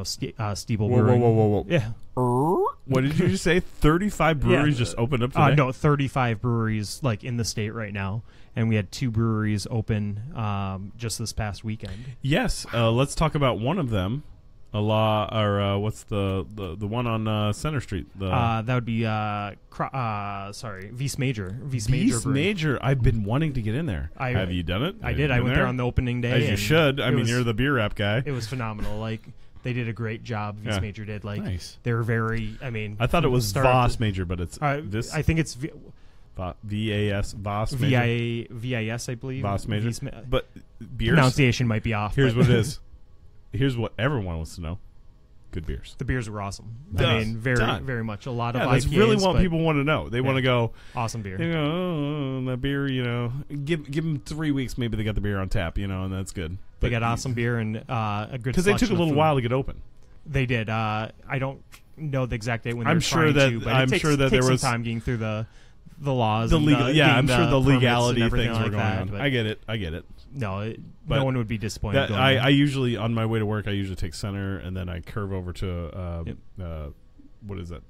Steeple Brewing. Whoa. Yeah. What did you just say? 35 breweries just opened up today? No, 35 breweries in the state right now. And we had 2 breweries open just this past weekend. Yes. Let's talk about one of them. What's the one on Center Street? That would be Vice Major. Vice Major. I've been wanting to get in there. Have you done it? I did. I went there on the opening day. As you should. I mean, you're the beer rap guy. It was phenomenal. They did a great job. Vice Major did. Nice. They were very. I mean, I thought it was Voss Major, but it's this. I think it's VAS Voss Major. VIS, I believe. Voss Major. But beers pronunciation might be off. Here's what it is. Here's what everyone wants to know. Good beers. The beers were awesome. I mean, very much. A lot of IPAs. That's really what people want to know. They want to go, awesome beer. They go, that beer, give them 3 weeks, maybe they got the beer on tap, and that's good. But they got awesome beer and a good. Because they took a little while to get open. They did. I don't know the exact date when I'm sure that there was some time getting through the laws. I'm sure the legality things were going on. But I get it. No, no one would be disappointed. I usually, on my way to work, I usually take Center, and then I curve over to what is that?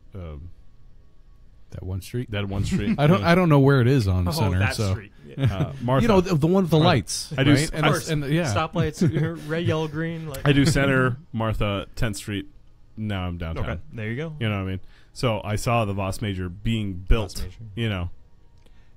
That one street. That one street. I don't know where it is on Center. That so. street. Yeah. Martha. The one with the lights. I do. Right? Stoplights, red, yellow, green. I do Center, Martha, 10th Street. Now I'm downtown. Okay, there you go. You know what I mean? So I saw the Voss Major being built.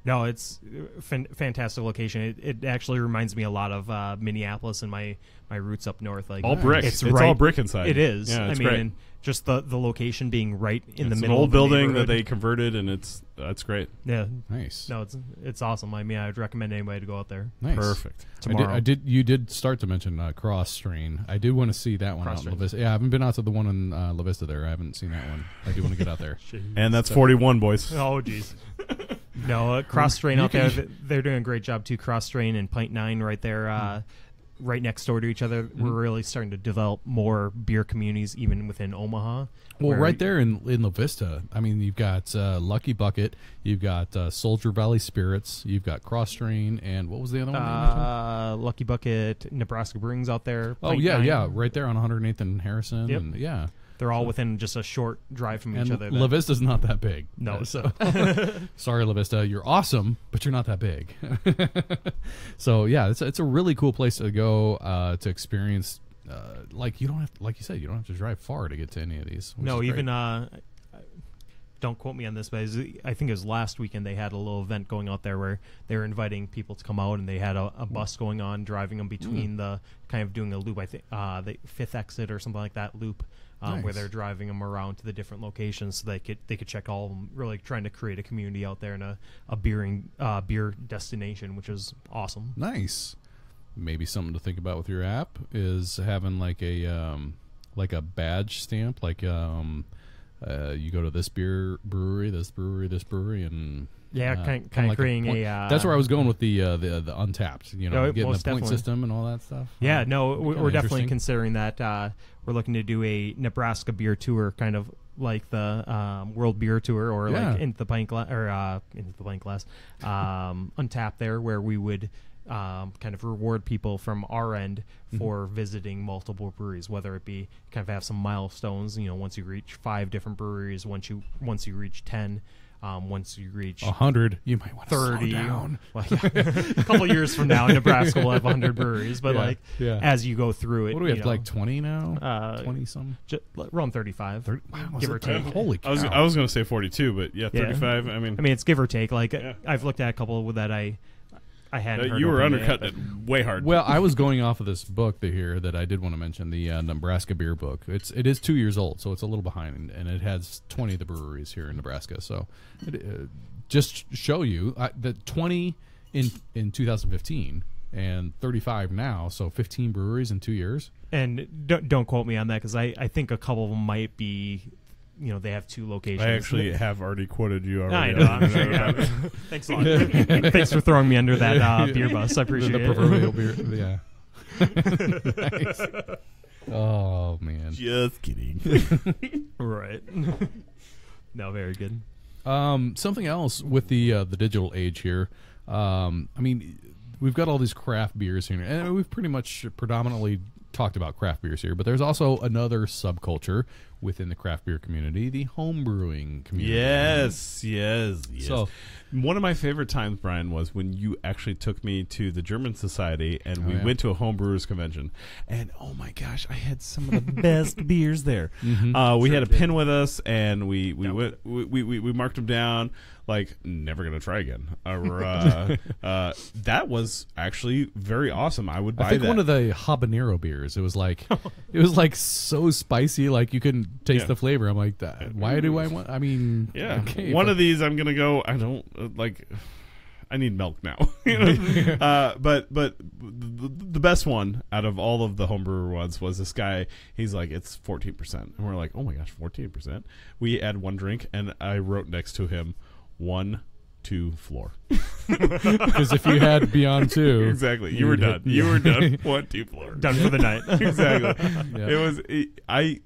No, it's fantastic location. It actually reminds me a lot of Minneapolis and my roots up north. All brick. It's all brick inside. It is. Yeah, it's great. great. And just the location being right in the it's middle an old of the building that they converted, and that's great. Yeah, nice. No, it's awesome. I mean, I would recommend anybody to go out there. Nice. Perfect. Tomorrow. You did start to mention Cross Strain. I did want to see that one out in La Vista. Yeah, I haven't been out to the one in La Vista there. I haven't seen that one. I do want to get out there. And that's 41, boys. Oh, jeez. No, Cross Strain out there. They're doing a great job too. Cross Strain and Pint 9 right there. Right next door to each other. We're really starting to develop more beer communities even within Omaha. Well, right there in La Vista, I mean, you've got Lucky Bucket, you've got Soldier Valley Spirits, you've got Cross Strain, and what was the other one? Lucky Bucket, Nebraska Brewing's out there. Oh, yeah, right there on 108th and Harrison. Yep. And, yeah. They're all within just a short drive from each other. La Vista's not that big. No. So sorry, La Vista. You're awesome, but you're not that big. So yeah, it's a really cool place to go to experience. You don't have, like you said, you don't have to drive far to get to any of these. No, even don't quote me on this, but I think it was last weekend they had a little event going out there where they were inviting people to come out, and they had a bus going on, driving them between the kind of doing a loop. I think the 5th exit or something like that loop. Nice. Where they're driving them around to the different locations so they could check all of them, really trying to create a community out there and a beer destination, which is awesome. Nice. Maybe something to think about with your app is having like a badge stamp, like you go to this brewery, and kind of creating that's where I was going with the Untapped, getting the point system and all that stuff. Yeah, no, we're definitely considering that. We're looking to do a Nebraska beer tour kind of like the World Beer Tour or Yeah. like Into the Pint Glass or Into the Pint Glass, Untapped there, where we would kind of reward people from our end for visiting multiple breweries, whether it be kind of have some milestones. Once you reach 5 different breweries, once you reach 10. Once you reach 100, you might want to 30, slow down. well, yeah. A couple years from now, Nebraska will have 100 breweries. But Yeah. as you go through it, What do we have, like 20 now? 20 some? around 35, 30? Wow, give or take. Holy cow. I was going to say 42, but yeah, 35. I mean, it's give or take. Like Yeah. I've looked at a couple that I hadn't heard you were of them yet, undercutting it way hard. Well, I was going off of this book here that I did want to mention, the Nebraska Beer Book. It is 2 years old, so it's a little behind, and it has 20 of the breweries here in Nebraska. So just show you that 20 in 2015 and 35 now, so 15 breweries in 2 years. And don't quote me on that, because I think a couple of them might be, they have 2 locations. I actually have already quoted you already. I know. I'm sure you have. Thanks a lot. Thanks for throwing me under that beer bus. I appreciate the proverbial beer. Yeah. Nice. Oh man. Just kidding. Right. No, very good. Something else with the digital age here. We've got all these craft beers here, and we've pretty much predominantly talked about craft beers here, but there's also another subculture within the craft beer community, the home brewing community. Yes. So, one of my favorite times, Brian, was when you actually took me to the German Society and we yeah. went to a homebrewers convention. And oh my gosh, I had some of the best beers there. We had a pin with us, and we marked them down. Like, never gonna try again. That was actually very awesome. I would buy I think that. one of the habanero beers. It was like so spicy, like you couldn't taste the flavor. I'm like, why do I want? I mean, Yeah, okay, one of these I'm gonna go. I don't like. I need milk now. But the best one out of all of the homebrewer ones was this guy. He's like, it's 14%, and we're like, oh my gosh, 14%. We had one drink, and I wrote next to him, 1, 2, floor. Because if you had beyond 2, Exactly, you were done. You were done. 1, 2, floor. Done for the night. Exactly. Yeah. I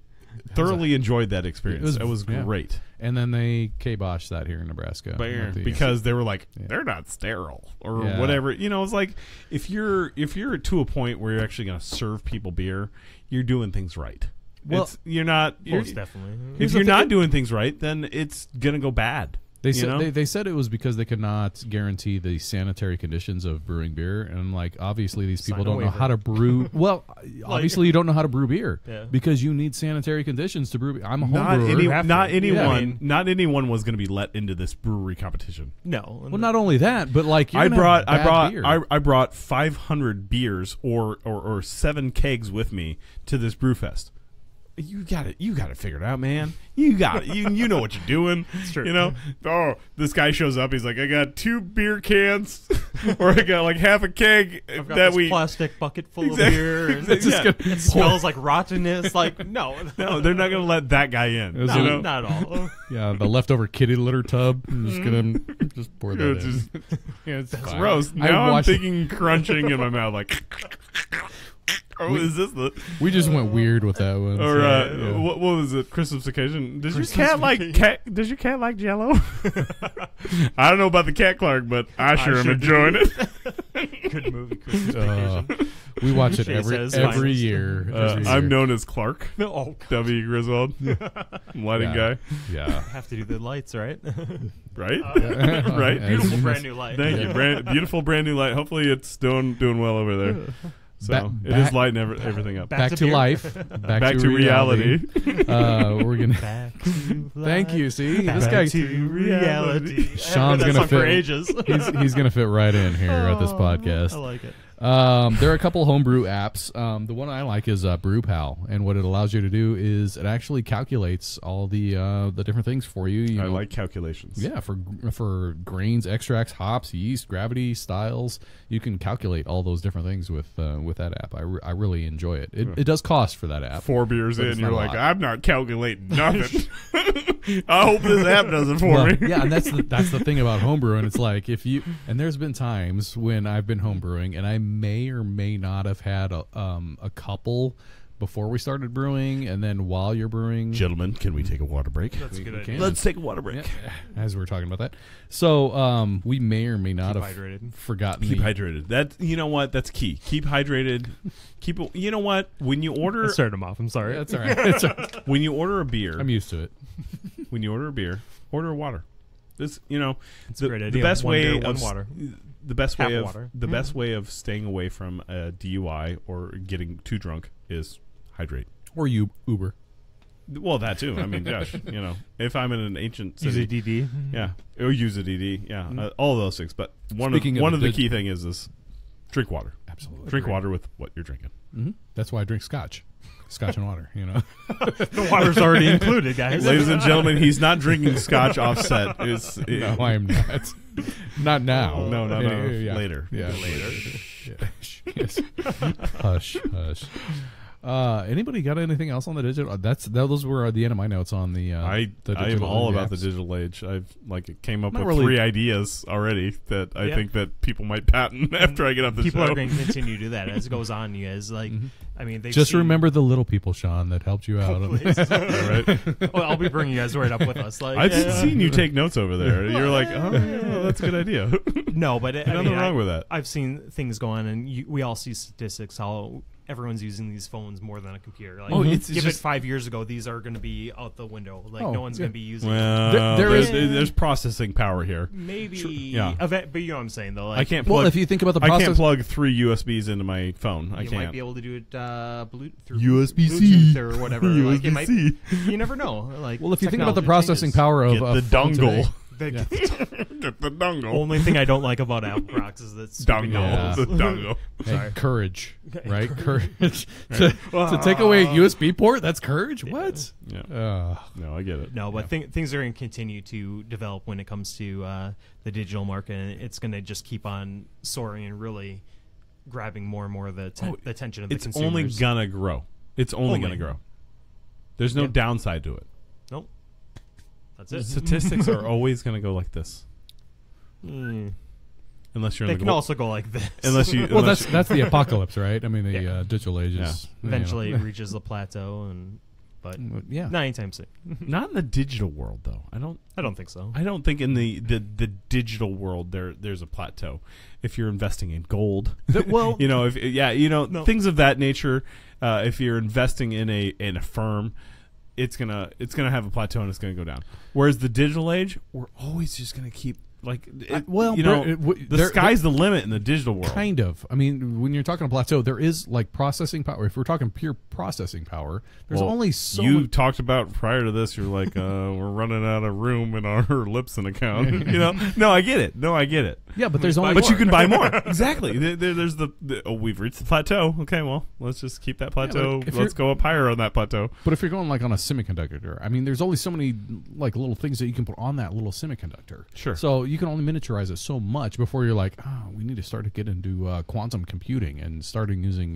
thoroughly enjoyed that experience. It was yeah. great. And then they kiboshed that here in Nebraska. Because they were like, they're not sterile or whatever. It's like if you're to a point where you're actually going to serve people beer, you're doing things right. Well, you're not. Most definitely. If you're not doing things right, then it's going to go bad. They said it was because they could not guarantee the sanitary conditions of brewing beer, and like obviously these people don't know how to brew. Well, obviously you don't know how to brew beer because you need sanitary conditions to brew beer. I'm a home brewer. Not anyone was going to be let into this brewery competition. No. Well, not only that, but like I brought 500 beers or 7 kegs with me to this brew fest. You got it figured out, man. You got it. You know what you're doing. It's true. Oh, this guy shows up. He's like, I got 2 beer cans, or I got like half a keg. I've got this plastic bucket full of beer. And it smells like rottenness. Like no, they're not gonna let that guy in. No, not at all. Yeah, the leftover kitty litter tub. I'm just gonna just pour that in. It's gross. Now I'm thinking crunching in my mouth like. Is this we just went weird with that one. Or what was it? Christmas occasion. Does your cat like Jello? I don't know about the cat Clark, but I sure am enjoying it. Good movie, Christmas occasion. We watch it every year. I'm known as Clark. Oh, W. Griswold, lighting guy. Yeah, have to do the lights, right? Right, right. Beautiful brand new light. Thank you, beautiful brand new light. Hopefully, it's doing well over there. So it is lighting everything up. Back to life. Back to reality. We're gonna. Back to life. Thank you. See, back this guy. To reality. Sean's gonna fit. For ages. He's gonna fit right in here at this podcast. I like it. There are a couple homebrew apps. The one I like is BrewPal, and what it allows you to do is it actually calculates all the different things for you. I like calculations. Yeah, for grains, extracts, hops, yeast, gravity, styles. You can calculate all those different things with that app. I really enjoy it. It does cost for that app. 4 beers in, you're like, I'm not calculating nothing. I hope this app does it for me. Yeah, and that's the thing about homebrewing. It's like and there's been times when I've been homebrewing and I may or may not have had a couple before we started brewing, and then while you're brewing. Gentlemen, can we take a water break? That's a good idea. Let's take a water break. Yeah, as we were talking about that. So we may or may not Keep have hydrated. forgotten. Keep hydrated. That, you know what? That's key. Keep hydrated. You know what? When you order, I started him off. I'm sorry. That's all right. That's all right. when you order a beer, I'm used to it. when you order a beer, order water. This, you know, It's a great idea. the best One way beer, of one water. the best Half way of water. the best way of staying away from a DUI or getting too drunk is hydrate. Or you Uber. Well, that too. I mean, gosh, you know, if I'm in an ancient Use city, a DD. yeah, or use a DD, yeah, all of those things. But one Speaking of of the the key thing is drink water. Absolutely. Drink water with what you're drinking. Mm-hmm. That's why I drink scotch. Scotch and water, you know. The water's already included, guys. Ladies and gentlemen, he's not drinking scotch offset. No, I am not. Not now. No, Yeah. later. Yeah, Later. Yeah. Yes. Hush, hush. Anybody got anything else on the digital? Those were the end of my notes on the. I the am digital all about the apps. digital age. Came up Not with really- 3 ideas already that I Yeah. think that people might patent after I get off the People show. are going to continue to do that as it goes on. You guys, like, I mean, they've Just seen- remember the little people, Sean, that helped you out. Please. All right. Well, I'll be bringing you guys right up with us. Like, I've yeah. seen you take notes over there. You're like, oh, yeah, that's a good idea. No, but Nothing wrong with that. I've seen things go on, and we all see statistics how everyone's using these phones more than a computer. Like, Oh, it's give just- it 5 years ago, these are going to be out the window. Like, no one's going to be using. Well, There is- there's processing power here. Maybe, yeah. but you know what I'm saying though. Like, I can't plug. Well, if you think about the I process, can't plug 3 USBs into my phone. I you can't. might be able to do it through USB-C. Bluetooth or whatever. Like, it might, USB-C. you never know. Like, well, if you think about the technology processing changes. power of Get a the phone dongle. today- Get the dongle. Only thing I don't like about Apple Rocks is that stupid Dongle. Yeah. The dongle. Hey, Sorry. courage, Okay. right? Courage to take away a USB port. That's courage. What? Yeah. No, I get it. No, but things are going to continue to develop when it comes to the digital market, and it's going to just keep on soaring and really grabbing more and more of the attention of the It's consumers. only gonna grow. It's only gonna grow. There's no Yep. downside to it. Nope. That's it. Statistics are always gonna go like this, Mm. unless you're They in the can also go like this. unless you. well, unless that's the apocalypse, right? I mean, the Yeah. digital age is Eventually it reaches the plateau, but yeah. not anytime soon. not in the digital world though. I I don't think so. don't think in the digital world there's a plateau. If you're investing in gold, well, you know, No. things of that nature. If you're investing in a firm, it's gonna have a plateau and it's gonna go down. Whereas the digital age, we're always just gonna keep like, the sky's the limit in the digital world. Kind of. I mean, when you're talking a plateau, there is like processing power. If we're talking pure processing power, there's Well, only so you much. talked about prior to this. You're like, we're running out of room in our Lipson account. You know, no, I get it. Yeah, but there's only. But you can buy more. Exactly. There's we've reached the plateau. Okay, well, let's just keep that plateau. like, if Let's go up higher on that plateau. But if you're going like on a semiconductor, I mean, there's only so many like little things that you can put on that little semiconductor. Sure. So you can only miniaturize it so much before you're like, oh, we need to start to get into quantum computing and starting using.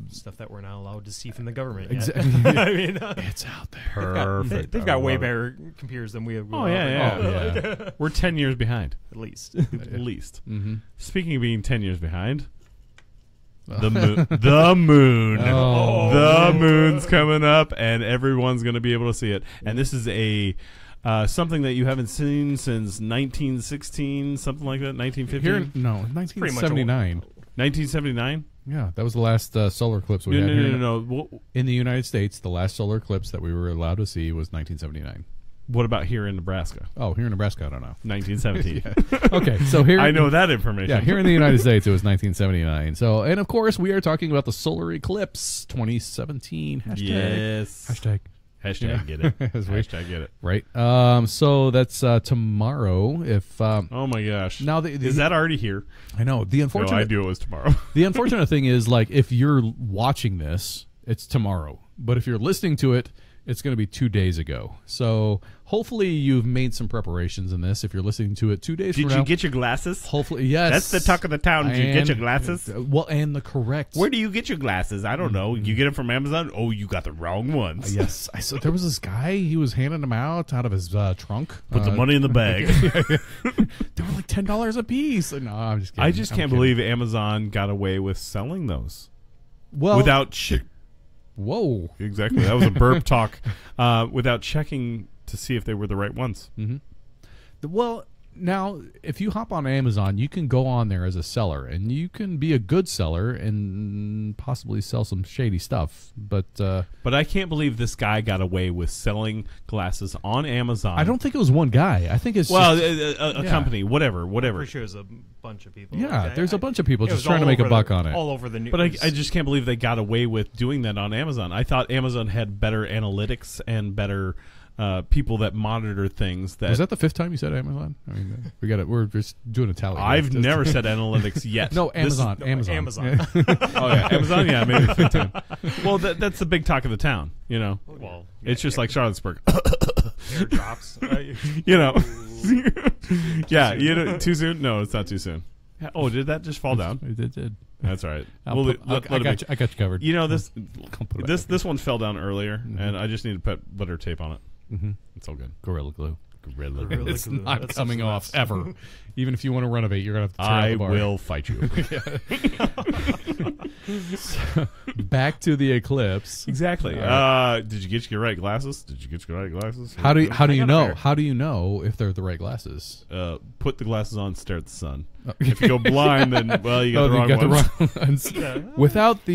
Stuff that we're not allowed to see from the government. Yet. Exactly. I mean, It's out there. Perfect. they've I got way love it. better computers than we have. Oh yeah. We're 10 years behind, At least. at least. Mm-hmm. Speaking of being 10 years behind, the moon. The moon. Oh. The moon's coming up, and everyone's going to be able to see it. And this is a something that you haven't seen since 1916, something like that. 1915. Here, no, 1979. 1979. Yeah, that was the last solar eclipse we had here No. in the United States. The last solar eclipse that we were allowed to see was 1979. What about here in Nebraska? Oh, here in Nebraska, I don't know. 1917. Okay, so here I know that information. Yeah, here in the United States, it was 1979. So, and of course, we are talking about the solar eclipse 2017. Hashtag. Yes. Hashtag. Hashtag get it. As we- Hashtag get it. Right. So that's tomorrow. If Oh my gosh. now the Is that already here? I know the No, unfortunate I knew it was tomorrow. the unfortunate thing is like if you're watching this, it's tomorrow. But if you're listening to it, it's going to be 2 days ago. So hopefully you've made some preparations in this. If you're listening to it 2 days from Did now, you get your glasses? hopefully yes. That's the talk of the town. Did you get your glasses? Well, and the correct. Where do you get your glasses? I don't know. You get them from Amazon? Oh, you got the wrong ones. Yes, I saw there was this guy. He was handing them out of his trunk. Put the money in the bag. They were like $10 a piece. No, I'm just kidding. I just I'm can't kidding. believe Amazon got away with selling those Well, without Whoa. Exactly. That was a burp talk without checking to see if they were the right ones. Well, now, if you hop on Amazon, you can go on there as a seller, and you can be a good seller and possibly sell some shady stuff. But I can't believe this guy got away with selling glasses on Amazon. I don't think it was one guy. I think it's just, a company, whatever. I'm pretty sure it was a bunch of people. Yeah, there's a bunch of people it just was trying to all make a over buck on it. All over the news. But I just can't believe they got away with doing that on Amazon. I thought Amazon had better analytics and better people that monitor things. Was that the fifth time you said Amazon? I mean, we're just doing a tally. I've never said analytics yet. No, Amazon. Amazon. Oh yeah, Amazon. Yeah, maybe the fifth time. Well, that's the big talk of the town. You know, Well, it's just like Charlottesburg. airdrops. You know. Yeah, too soon? No, it's not too soon. Oh, did that just fall down? It did. That's all right. I got you covered. You know, this one fell down earlier, Mm-hmm. and I just need to put butter tape on it. Mm-hmm. It's all good. Gorilla Glue. Gorilla It's Glue. not That's coming such a off mess. ever. Even if you want to renovate, you're going to have to tear out I the bar. will fight you. Back to the Eclipse. Exactly. Did you get your right glasses? How do you got a know? pair. How do you know if they're the right glasses? Put the glasses on, stare at the sun. If you go blind, then well, you got Oh, the you wrong got ones. the wrong ones. Without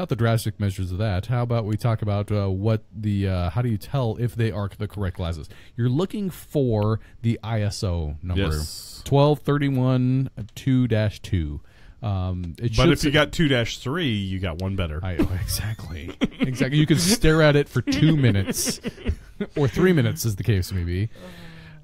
the drastic measures of that, how about we talk about what the how do you tell if they are the correct glasses? You're looking for the ISO number Yes. 1231-2-2. But if you got 2-3, you got one better. Exactly. You can stare at it for 2 minutes, or 3 minutes, as the case may be.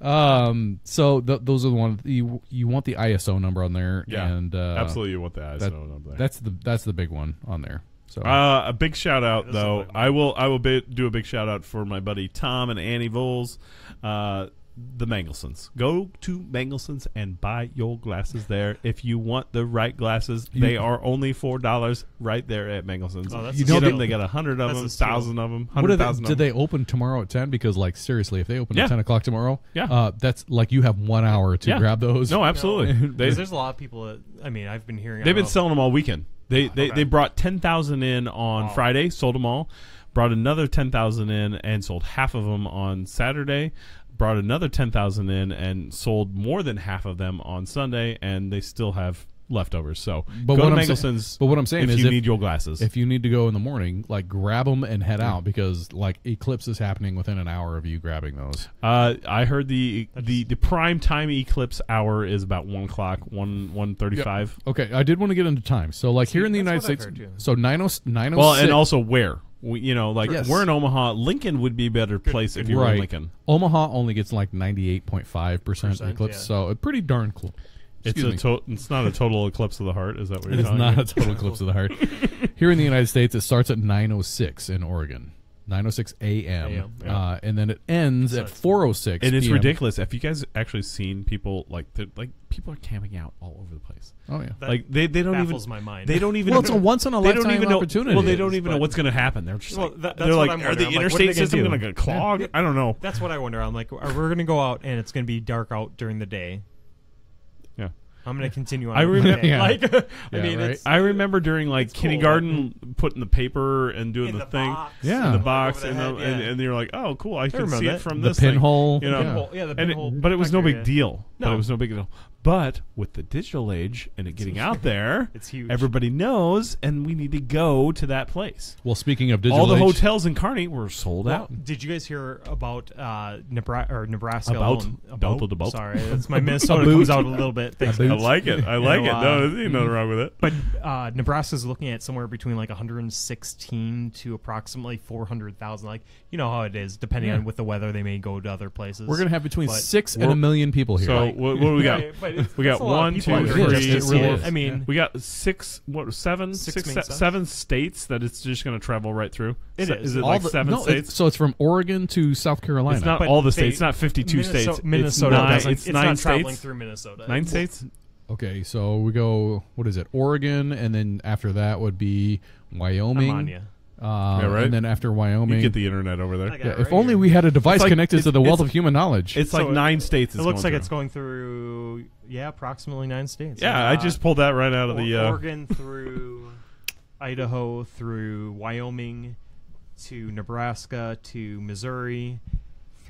So those are the ones you want the ISO number on there. Yeah, and absolutely, you want the ISO number there. That's the big one on there. So a big shout out That is though. a big I will do a big shout out for my buddy Tom and Annie Voles, the Mangelsons. Go to Mangelsons and buy your glasses there. If you want the right glasses, they are only $4 right there at Mangelsons. Oh, that's You a get steal. them. They got 100 of That's them, a steal. 1,000 of them, what are 100,000 did of them. they open tomorrow at 10? Because like seriously, if they open Yeah. at 10 o'clock tomorrow, Yeah. that's like you have 1 hour to Yeah. grab those. No, absolutely. Because there's a lot of people that, I mean, I've been hearing. They've I don't been know- selling them all weekend. They brought 10,000 in on Wow. Friday, sold them all. Brought another 10,000 in and sold half of them on Saturday. Brought another 10,000 in and sold more than half of them on Sunday, and they still have leftovers. So But go what to I'm sa- Mangelson's but what I'm saying if is you if- need your glasses. If you need to go in the morning, like grab them and head out, because like Eclipse is happening within an hour of you grabbing those. I heard the prime time eclipse hour is about 1 o'clock, 1:35. Okay, I did want to get into time. So like here in the United that's States, what I've heard, too. so 906. Well, and also where. Yes. We're in Omaha. Lincoln would be a better place if you were in right. Lincoln. Omaha only gets like 98.5% eclipse, yeah. so pretty darn cool. It's it's not a total eclipse of the heart. Is that what you're It is telling not me? a total eclipse of the heart. Here in the United States, it starts at 9:06 in Oregon, 9:06 a.m. Yeah. And then it ends at 4:06. And it's p.m. ridiculous. Have you guys actually seen people people are camping out all over the place? Oh yeah. That Like they don't baffles even my mind. They don't even. Well, it's a once in a they don't lifetime even know. opportunity. Well, they don't even know but- what's going to happen. They're just Well, like that's they're what like, I'm are the wondering. I'm like, what are interstate they gonna system do? going to clog? I don't know. That's what I wonder. I'm like, we're going to go out and it's going to be dark out during the day. Yeah. I'm going to continue on. I with my remember- day. yeah. Like, Yeah, I mean, right. it's I remember during like It's cool, kindergarten, putting the paper and doing in the the thing box, Yeah. in the Like box, over and, the head, yeah. and you're like, oh, cool, I can remember see it that. from The this thing. pinhole. You know, yeah. Pinhole, yeah, the And pinhole. but it was no factor, big yeah. deal. But No. it was no big deal. But with the digital age and it getting out there, It's huge. everybody knows, and we need to go to that place. Well, speaking of digital All the age, hotels in Kearney were sold Well, out. did you guys hear about Nebraska? About? alone? About. Sorry, that's my Minnesota About. comes out a little bit. Thanks, I About. like it. I like know, it. No, there's nothing wrong with it. But Nebraska's looking at somewhere between like 116 to approximately 400,000. Like, you know how it is, depending Yeah. on with the weather, they may go to other places. we're gonna have between But 6 and we're- 1 million people here. So what do we got? Yeah, but it's- We got that's a lot of 1, people 2, under 3, just to see 4. it. I mean, We got 7 Six main stops. 7 states that it's just going to travel right through. It is. Is it All like the- 7 no, states? so it's from Oregon to South Carolina. It's not But all the they- states. It's not 52 states. Minnesota it's 9, doesn't. it's It's 9 not traveling states. through Minnesota. 9 states. Okay, so we go. What is it? Oregon, and then after that would be Wyoming. I'm on ya. Yeah, right. And then after You Wyoming, get the internet over there. I got yeah, it if right only here. we had a device It's like- connected to the wealth it's- of human knowledge. It's So like 9 states. It looks going like it's through. going through, approximately 9 states. Yeah, I just pulled that right out of the. Oregon through Idaho through Wyoming to Nebraska to Missouri.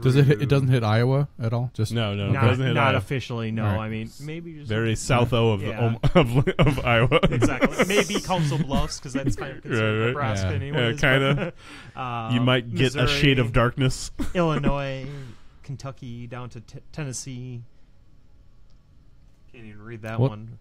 Does it doesn't hit Iowa at all? Just No, it Not, doesn't hit not Iowa. officially, no. All right. I mean, maybe just Very south of of Iowa. exactly. Maybe Council Bluffs because that's kind of considered Right. Nebraska, Yeah. anyways. kinda. but, You might get a shade of Missouri, darkness. Illinois, Kentucky, down to Tennessee. Can't even read that What? one.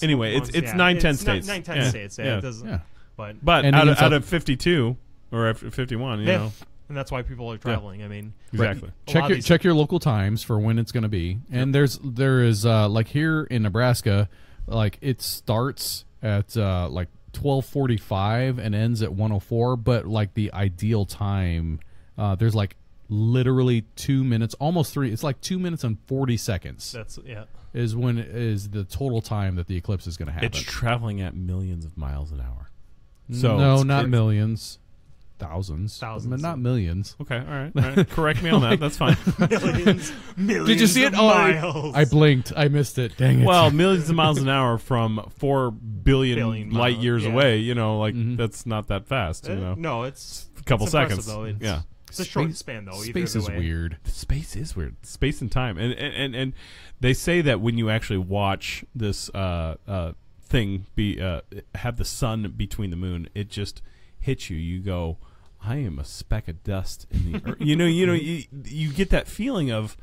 Anyway, it's 9-10 states. 9-10 Yeah. states. Yeah, Yeah. it doesn't. yeah. But But And out even of, out of 52 or 51, you yeah, know, and that's why people are traveling. I mean, exactly. A lot of these- Check your local times for when it's going to be. And there is like here in Nebraska, like it starts at like 12:45 and ends at 1:04. But like the ideal time, there's like literally 2 minutes, almost 3. It's like 2 minutes and 40 seconds That's is when is the total time that the eclipse is going to happen. It's traveling at millions of miles an hour. So no, it's not crazy. millions, thousands, Thousands. but not millions. Okay, all right. Correct me on that. That's fine. millions. Did you see it? Of Oh, miles. I blinked. I missed it. Dang it. Well, millions of miles an hour from 4 billion Billion light miles, years yeah. away. You know, like Mhm. that's not that fast. You know, No, it's a couple it's impressive, seconds. though. It's, Yeah. it's a short span though. Space either is way. weird. Space is weird. Space and time, and they say that when you actually watch this thing have the sun between the moon, it just hits you. You go, I am a speck of dust in the earth. You get that feeling of,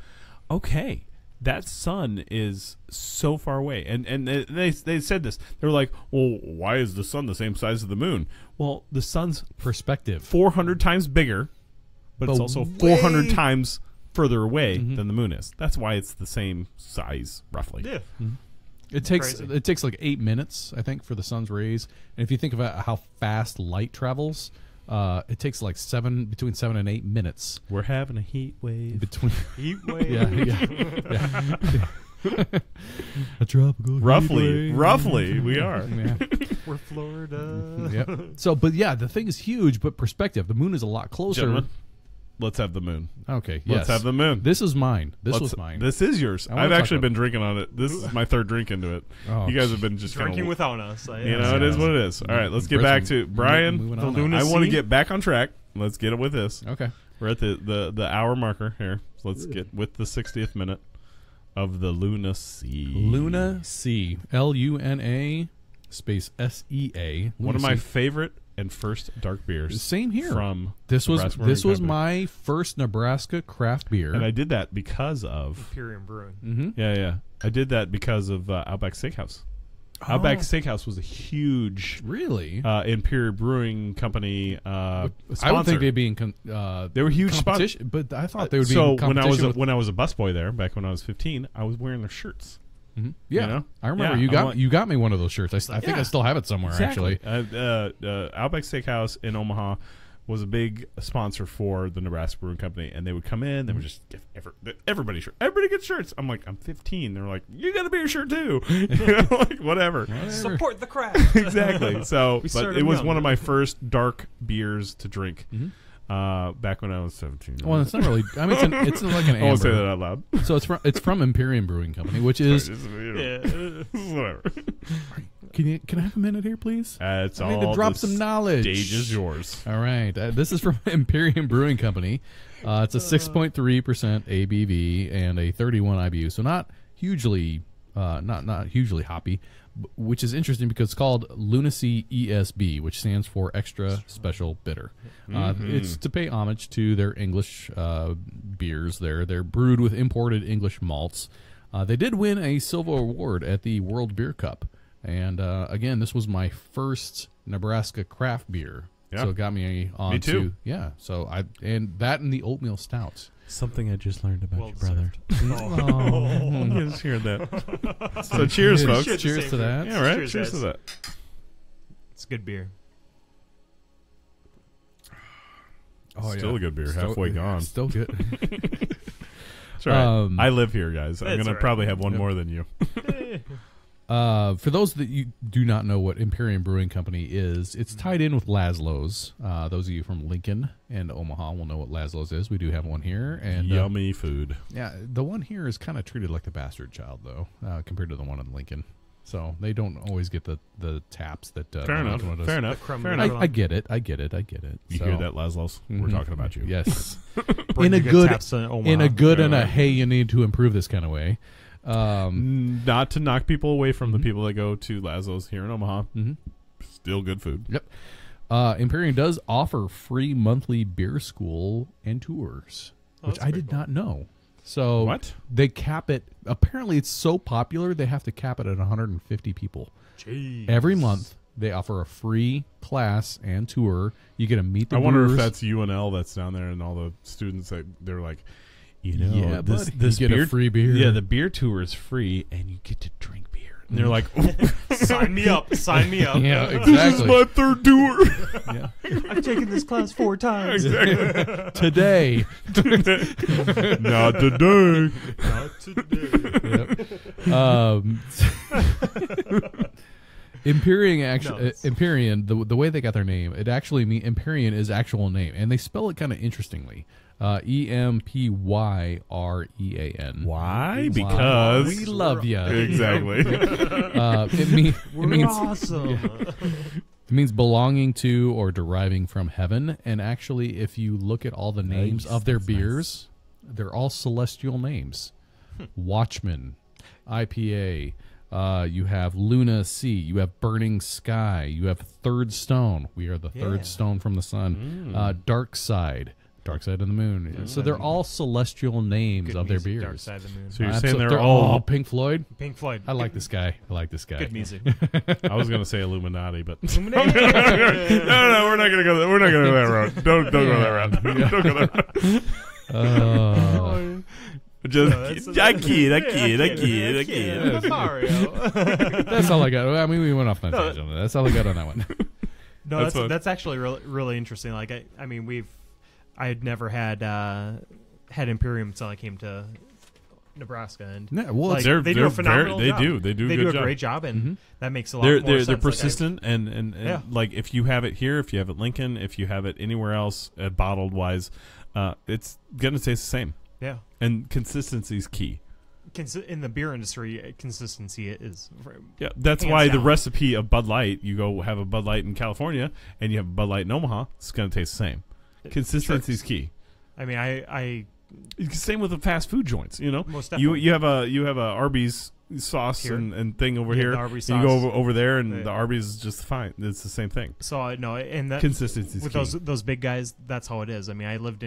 okay, that sun is so far away. And they said this. They were like, well, why is the sun the same size as the moon? Well, the sun's Perspective. 400 times bigger, but it's But also way- 400 times further away Mhm. than the moon is. That's why it's the same size, roughly. Yeah. It takes Crazy. it takes like 8 minutes, I think, for the sun's rays. And if you think about how fast light travels, it takes like between 7 and 8 minutes We're having a heat wave. between. Heat wave. yeah. A tropical heat wave. Roughly, we are. Yeah. We're Florida. Yep. So, but yeah, the thing is huge, but perspective. The moon is a lot closer. Gentlemen, let's have the moon. Okay. Let's Yes. have the moon. This is mine. This Let's- was mine. This is yours. I wanna I've talk actually about- been drinking on it. This is my third drink into it. Oh, You guys have been just Drinking kinda, without us. You know, it is what it is. All right, let's get Britt's back to Brian. moving the on now. Luna- I want to Sea? get back on track. Let's get it with this. Okay. We're at the hour marker here. So let's get with the 60th minute of the Luna Sea. Luna C. Luna space SEA. One of Luna my C. favorite and first dark beers. Same here. From This was Nebraska Brewing this was Company. my first Nebraska craft beer. And I did that because of Empyrean Brewing. Mm-hmm. yeah. I did that because of Outback Steakhouse. Outback Steakhouse was a huge Really? Imperial Brewing Company I sponsor. would think they'd be in They were huge competition, but I thought they would be so in competition. when I was a busboy there back when I was 15, I was wearing their shirts. Yeah, you know? I remember Yeah, you got me one of those shirts. I think I still have it somewhere actually. Outback Steakhouse in Omaha was a big sponsor for the Nebraska Brewing Company, and they would come in. They would just give everybody shirt. Everybody gets shirts. I'm like, I'm 15. They're like, you got to be a shirt too. Like whatever. Support the craft. Exactly. So, but started it was young. one of my first dark beers to drink. Mhm. Back when I was 17. Well, it's not really. I mean, it's like an I won't say that amber. out loud. So it's from Empyrean Brewing Company, which is. Whatever. Can I have a minute here, please? It's I need to all drop the some knowledge. Stage is yours. All right. This is from Empyrean Brewing Company. It's a 6.3% ABV and a 31 IBU, so not hugely hoppy, which is interesting because it's called Lunacy ESB, which stands for Extra Special Bitter. It's to pay homage to their English beers. They're brewed with imported English malts. They did win a silver award at the World Beer Cup. And again, this was my first Nebraska craft beer. Yeah. So it got me on Me too. to and that and the oatmeal stouts. Something I just learned about Well your brother. Oh. You just heard that. So cheers, folks. Cheers. Cheers to that. Yeah, right. Cheers, Cheers to guys. that. It's good beer. Oh, Still a good beer. Halfway gone. Still good. That's right. I live here, guys. I'm That's gonna right. probably have one Yep. more than you. For those that you do not know what Empyrean Brewing Company is, it's tied in with Laszlo's. Those of you from Lincoln and Omaha will know what Laszlo's is. We do have one here, and Yummy food. yeah, the one here is kind of treated like the bastard child, though, compared to the one in Lincoln. So they don't always get the taps that. Fair enough. Fair enough. Fair enough. I get it. You hear that, Laszlo's? We're talking about you. Yes. Bring in a the good, taps to Omaha. in a good and a hey, you need to improve this kind of way. Not to knock people away from the people that go to Laszlo's here in Omaha. Still good food. Yep. Empyrean does offer free monthly beer school and tours, which I did not know. So what? They cap it. Apparently, it's so popular they have to cap it at 150 people. Jeez. Every month, they offer a free class and tour. You get to meet the I wonder brewers. if that's UNL that's down there and all the students they're like, this you get a free beer. Yeah, the beer tour is free and you get to drink beer. And they're like, Sign me up. Sign me up. Yeah, this exactly. is my third tour. Yeah. I've taken this class 4 times. Today. Not today. Not today. Empyrean, the way they got their name, it actually Empyrean is actual name, and they spell it kind of interestingly. Empyrean. Why? Because we love you. Exactly. We're awesome. It means belonging to or deriving from heaven. And actually, if you look at all the names of their beers, they're all celestial names. Watchman, IPA. You have Luna Sea. You have Burning Sky. You have Third Stone. We are the third stone from the sun. Dark Side of the Moon. So they're all celestial names Good of their music, beers. Dark Side of the Moon. So you're saying they're all all Pink Floyd? Pink Floyd. I like this guy. Good music. I was gonna say Illuminati, but no, we're not gonna go. We're not gonna go that route. Don't go that route. Don't go that route. Just I kid. Mario. That's all I got. I mean, we went off on a tangent. That's all I got on that one. No, That's that's actually really interesting. Like I mean, I had never had Imperium until I came to Nebraska, and Yeah, well, like, they're they do a phenomenal they job. do a They good do a job. great job, and that makes a lot They're more sense. they're Like, persistent and Yeah. like if you have it here, if you have it Lincoln, if you have it anywhere else bottled wise, it's gonna taste the same. yeah. And consistency is key. In the beer industry, consistency is. Yeah, that's Hands why the down. recipe of Bud Light, you go have a Bud Light in California and you have a Bud Light in Omaha, it's going to taste the same. Consistency is key. I mean, I Same with the fast food joints, you know. Most You definitely. you have a Arby's sauce Here. and thing over Yeah, here. the Arby's and you go sauce. over there and Yeah. the Arby's is just fine. It's the same thing. so no, and that Consistency is with key. those big guys, that's how it is. I mean, I lived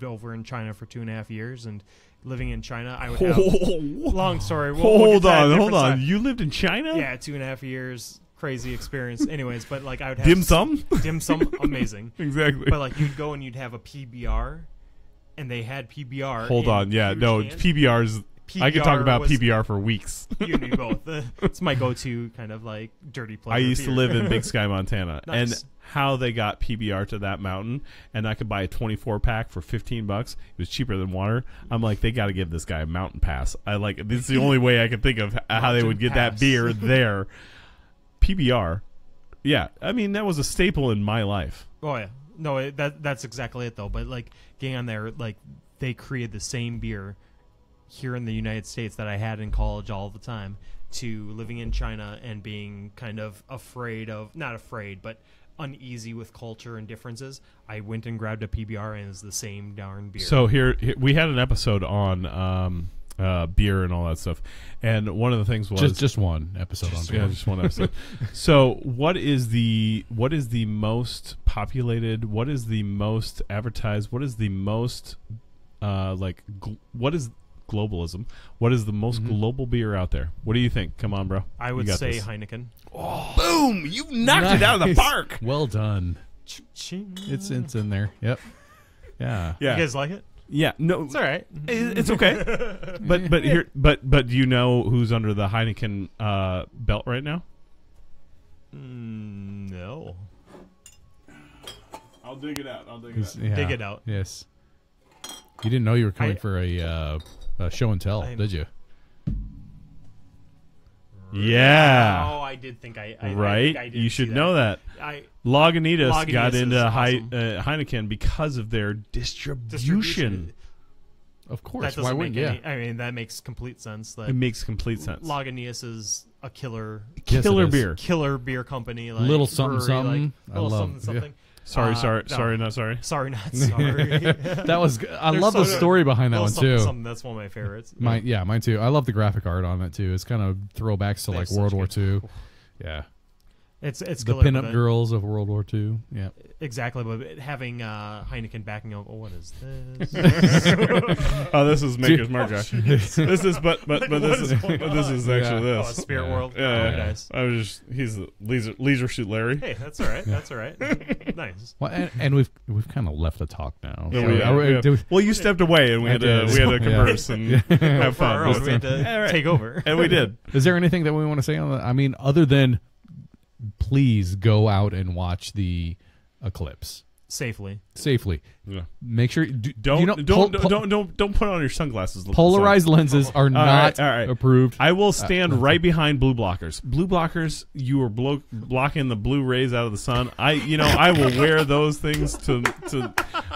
over in China for 2.5 years, and living in China, I would have long story. We'll get Hold to that on. different side. You lived in China? Yeah, 2.5 years, crazy experience. Anyways, but like I would have Dim sum? dim sum, amazing. Exactly. But like you'd go and you'd have a PBR, and they had PBR. Hold in on. Yeah, huge no, cans. PBR's. I could talk about was- PBR for weeks. You and me both. It's my go-to kind of like dirty pleasure. I used to beer. live in Big Sky, Montana, Nice. and how they got PBR to that mountain, and I could buy a 24 pack for $15. It was cheaper than water. I'm like, they got to give this guy a mountain pass. This is the only way I could think of how they would get that pass. beer there. PBR, yeah, I mean that was a staple in my life. Oh yeah, no, that's exactly it though. But like getting on there, like they created the same beer here in the United States that I had in college all the time, to living in China and being kind of not afraid, but uneasy with culture and differences. I went and grabbed a PBR and it's the same darn beer. So here we had an episode on beer and all that stuff, and one of the things was Just one episode on beer. Yeah, just one episode. So, what is the most populated? What is the most advertised? What is the most what is globalism? What is the most global beer out there? What do you think? Come on, bro. I would You got say this. Heineken. Boom! You knocked it out of the Nice. park. Well done. Ching. It's in there. Yep. Yeah. Yeah, You guys like it? yeah. No, It's all right. it's okay. but do you know who's under the Heineken belt right now? No. I'll dig it out. Yeah. Dig it out. Yes. You didn't know you were coming I- for a show and tell, did you? Yeah. Oh, I did think I Right? I did You see should know that. I Lagunitas Lagunitas got is into awesome. Heineken because of their distribution. Of course. That Why doesn't wouldn't make you? any. I mean, that makes complete sense. That It makes complete sense. Lagunitas is a killer Yes, it is. beer. killer beer company, like Little something brewery, something. like, I little love- something something. Sorry, No. sorry, not sorry. Sorry, not sorry. That was. I There's love the so- story behind that little one something, too. something. That's one of my favorites. Mine too. I love the graphic art on it too. It's kind of throwbacks to They like have World such War good- II. Yeah, It's the killer, pinup but girls of World War II. Yeah. exactly. But having Heineken backing up. Oh, what is this? Oh, this is Maker's Mark guy. This is but What this is is going this on? is actually Oh, this. Spirit Yeah. World. Yeah, Oh, yeah. nice. I was just he's the leisure suit Larry. Hey, that's all right. That's all right. Nice. Well, and we've kind of left the talk now. Yeah, So we are we- have. do- Well, you stepped away and we I had to did. converse and have For our fun. own, we had to All right. take over. And we did. Is there anything that we want to say on that? I mean, other than please go out and watch the eclipse Safely. safely. Yeah. Make sure Don't you know, don't put on your sunglasses. Look at the sun. polarized lenses are not all right. approved. I will stand right behind blue blockers. Blue blockers, you are blocking the blue rays out of the sun. I will wear those things to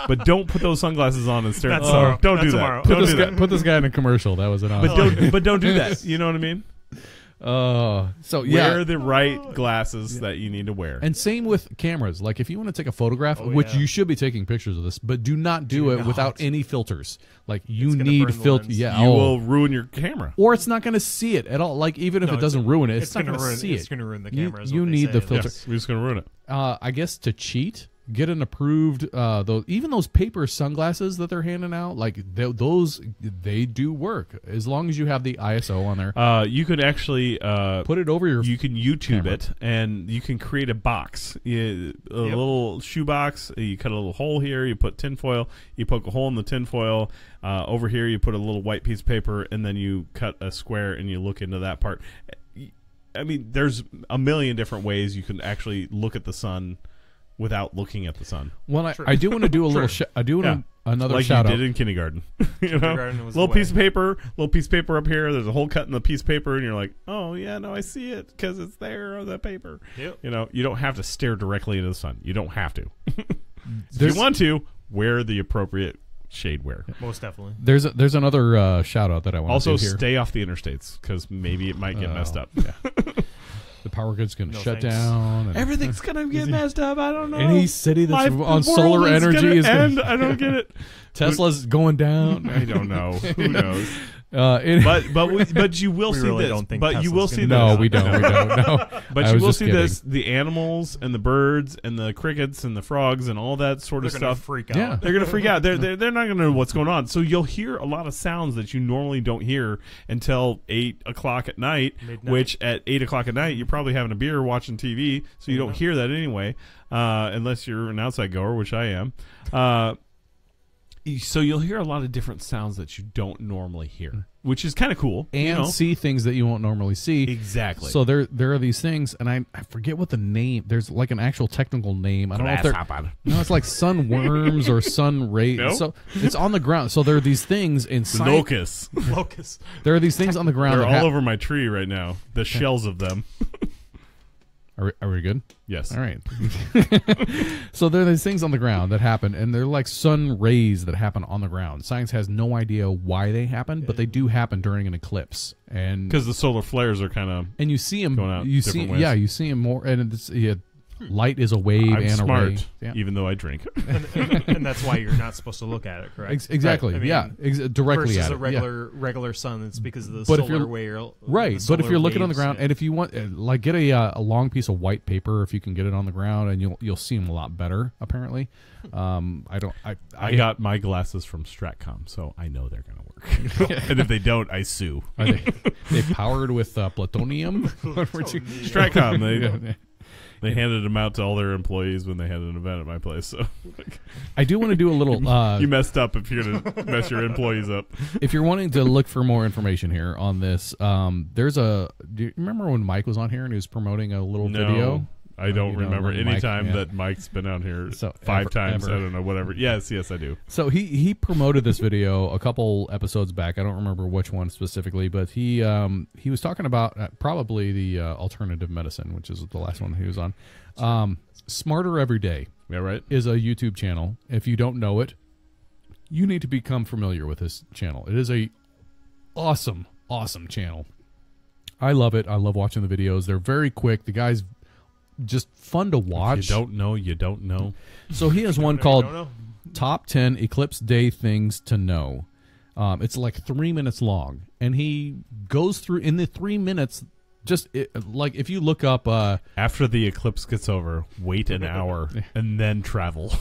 but don't put those sunglasses on and stare at the That's sun. tomorrow. Don't That's do tomorrow. that. Don't do that. Put this guy in a commercial. That was an But don't do that. You know what I mean? So yeah. Wear the right glasses that you need to wear. And same with cameras. Like if you want to take a photograph, Oh, which yeah. you should be taking pictures of this, but do not do it not. without any filters. Like you It's gonna need burn the filter. lens. Yeah, you will ruin your camera. or it's not going to see it at all. Like even if No, it doesn't ruin it, it's not gonna going to ruin. see It's it. going to ruin the You- camera. is you what they need say. the filter. Yes, we're just gonna ruin it. I guess to cheat, get an approved even those paper sunglasses that they're handing out. Like those, they do work as long as you have the ISO on there. You could actually Put it over your. you can YouTube camera. it, and you can create a box, a little shoe box. You cut a little hole here. You put tinfoil. You poke a hole in the tinfoil. Over here, you put a little white piece of paper, and then you cut a square, and you look into that part. I mean, there's a million different ways you can actually look at the sun without looking at the sun. Well, I do want to do a little. I do want another like shout you out. did in kindergarten. You know, Kindergarten was the little way. piece of paper up here. There's a hole cut in the piece of paper, and you're like, oh yeah, no, I see it because it's there on that paper. Yep. You know, you don't have to stare directly into the sun. You don't have to. If There's- you want to, wear the appropriate shade wear. Most definitely. There's another shout out that I want Also, to do here. stay off the interstates because maybe it might get messed up. Yeah. The power grid's going to No shut thanks. down. And Everything's gonna get messed up. I don't know. any city that's My on world solar is energy gonna is going end. I don't get it. Tesla's going down. I don't know. Who knows? But you will We see really this. don't think But you Tesla's will gonna see do this. No, we don't. We don't. No. But I you was will just see kidding. this: the animals and the birds and the crickets and the frogs and all that sort They're of going to stuff. freak out. Yeah. They're gonna freak out. They're not gonna know what's going on. So you'll hear a lot of sounds that you normally don't hear until 8 o'clock at night. Midnight. Which at 8 o'clock at night you're probably having a beer, watching TV, so you don't hear that anyway, unless you're an outside goer, which I am. So you'll hear a lot of different sounds that you don't normally hear, which is kind of cool. And you know? see things that you won't normally see. Exactly. So there are these things, and I forget what the name. There's like an actual technical name. I don't know if they're. Grasshopper. No, it's like sun worms or sun rays. No? So it's on the ground. So there are these things inside. Locusts. Locust. There are these things on the ground. They're that all over my tree right now. The shells of them. Are we good? Yes. All right. So there are these things on the ground that happen, and they're like sun rays that happen on the ground. Science has no idea why they happen, but they do happen during an eclipse. And Because the solar flares are kind of. you see them. Going out You see, different ways. yeah, you see them more. And it's light is a wave I'm and a smart, ray. Yeah. even though I drink. and that's why you're not supposed to look at it, correct? Exactly. I mean, yeah. Directly Versus at a it. Yeah. regular sun, it's because of the But if solar you're- wave. Right, but if you're looking on the ground, and if you want, like, get a long piece of white paper, if you can get it on the ground, and you'll see them a lot better. Apparently, I got my glasses from Stratcom, so I know they're going to work. And if they don't, I sue. Are they powered with plutonium? Stratcom, they handed them out to all their employees when they had an event at my place. So I do want to do a little. you messed up if you're going to mess your employees up. If you're wanting to look for more information here on this, there's a. Do you remember when Mike was on here and he was promoting a little video? I don't You know, remember when any Mike- time yeah. that Mike's been out here So, 5 times. ever. I don't know, whatever. Yes, I do. So he promoted this video a couple episodes back. I don't remember which one specifically, but he was talking about probably the alternative medicine, which is the last one he was on. Smarter Every Day Yeah, right? is a YouTube channel. If you don't know it, you need to become familiar with this channel. It is a awesome channel. I love it. I love watching the videos. They're very quick. The guy's just fun to watch. If you don't know, you don't know. So he has one called Top 10 Eclipse Day Things to Know. It's like 3 minutes long, and he goes through in the 3 minutes. Like if you look up after the eclipse gets over, wait an hour and then travel.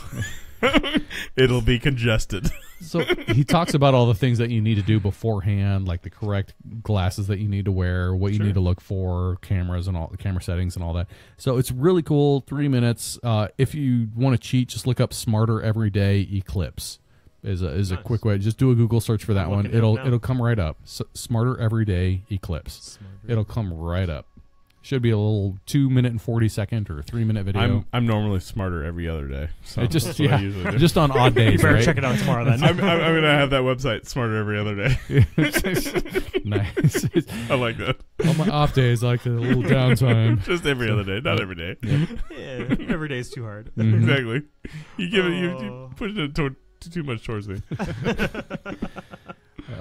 It'll be congested. So he talks about all the things that you need to do beforehand, like the correct glasses that you need to wear, what you need to look for, cameras and all the camera settings and all that. So it's really cool. 3 minutes. If you want to cheat, just look up Smarter Everyday Eclipse. Is nice. A quick way. Just do a Google search for that one. It'll come right up. Smarter Everyday Eclipse. It'll come right up. Should be a little 2 minute and 40-second or 3 minute video. I'm normally smarter every other day. So it just just on odd days. You better right? check it out tomorrow then. I'm gonna have that website smarter every other day. Nice. I like that. On my off days, I like a little downtime. Just every other day, not every day. Yeah, every day is too hard. Exactly. You give it. You push it too much towards me.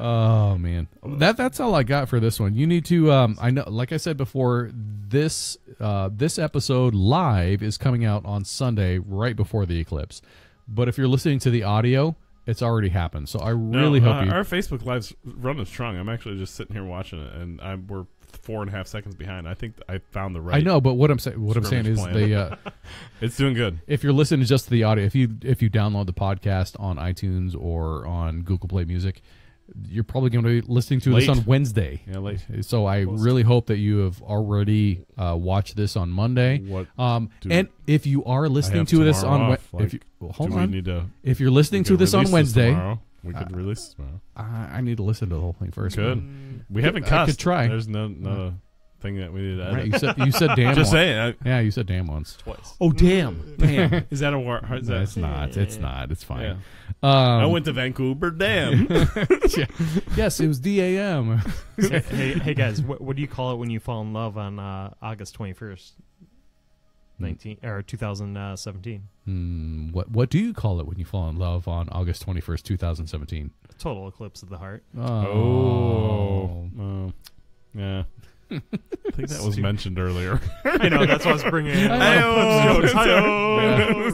Oh man, that's all I got for this one. You need to. I know, like I said before, this episode live is coming out on Sunday, right before the eclipse. But if you're listening to the audio, it's already happened. So I really hope you. Our Facebook Live's running strong. I'm actually just sitting here watching it, and we're 4.5 seconds behind. I think I found the right. I know, but what I'm saying is plan. It's doing good. If you're listening to just the audio, if you download the podcast on iTunes or on Google Play Music, you're probably going to be listening to this on Wednesday. Yeah, late. So I really hope that you have already watched this on Monday. And if you are listening to this on if you're listening to this on Wednesday, we could release tomorrow. I need to listen to the whole thing first. Good. We haven't cussed. I could try. There's no thing that we need to edit. Right, you said damn. Just saying. Yeah, you said damn once. Twice. Oh damn! Damn. Is that a war? No, it's not. It's not. It's fine. Yeah. I went to Vancouver. Damn. Yes, it was DAM. hey guys, what do you call it when you fall in love on August 21st, 2017? What do you call it when you fall in love on August 21st, 2017? Total eclipse of the heart. Yeah. I think that was mentioned earlier. I know, that's what I was bringing in.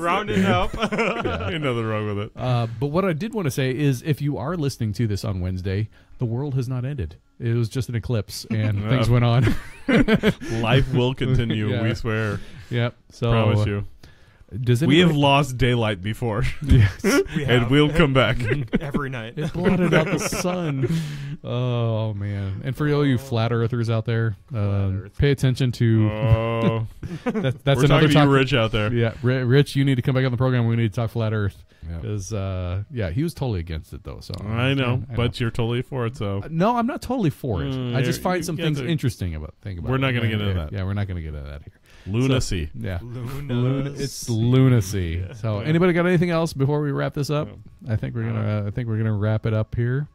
Rounding up. Ain't nothing wrong with it. But what I did want to say is, if you are listening to this on Wednesday, the world has not ended. It was just an eclipse, and things went on. Life will continue, we swear. Yep. So promise you. We have lost daylight before. Yes. And we'll come back. Every night. It blotted out the sun. Oh, man. And for all you flat earthers out there, pay attention to... that's We're another talking to you, Rich, out there. Yeah, Rich, you need to come back on the program. We need to talk flat earth. Because, he was totally against it, though. So I know, but you're totally for it, so... No, I'm not totally for it. I just find some things interesting about it. We're not going to get into that. Yeah, we're not going to get into that here. Lunacy. So, yeah. It's lunacy. Yeah. So anybody got anything else before we wrap this up? I think we're gonna wrap it up here.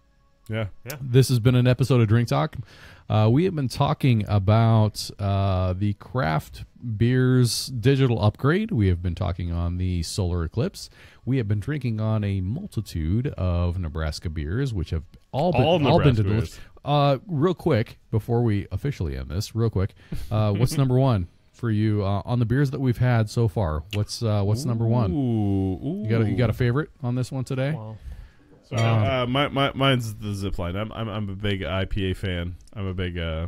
Yeah. This has been an episode of Drink Talk. We have been talking about the craft beers digital upgrade. We have been talking on the Solar Eclipse. We have been drinking on a multitude of Nebraska beers, which have all been delicious. Real quick, before we officially end this, what's number one for you on the beers that we've had so far? What's number one? Ooh. You got a favorite on this one today? Wow. So, mine's the Zipline. I'm a big IPA fan. I'm a big. I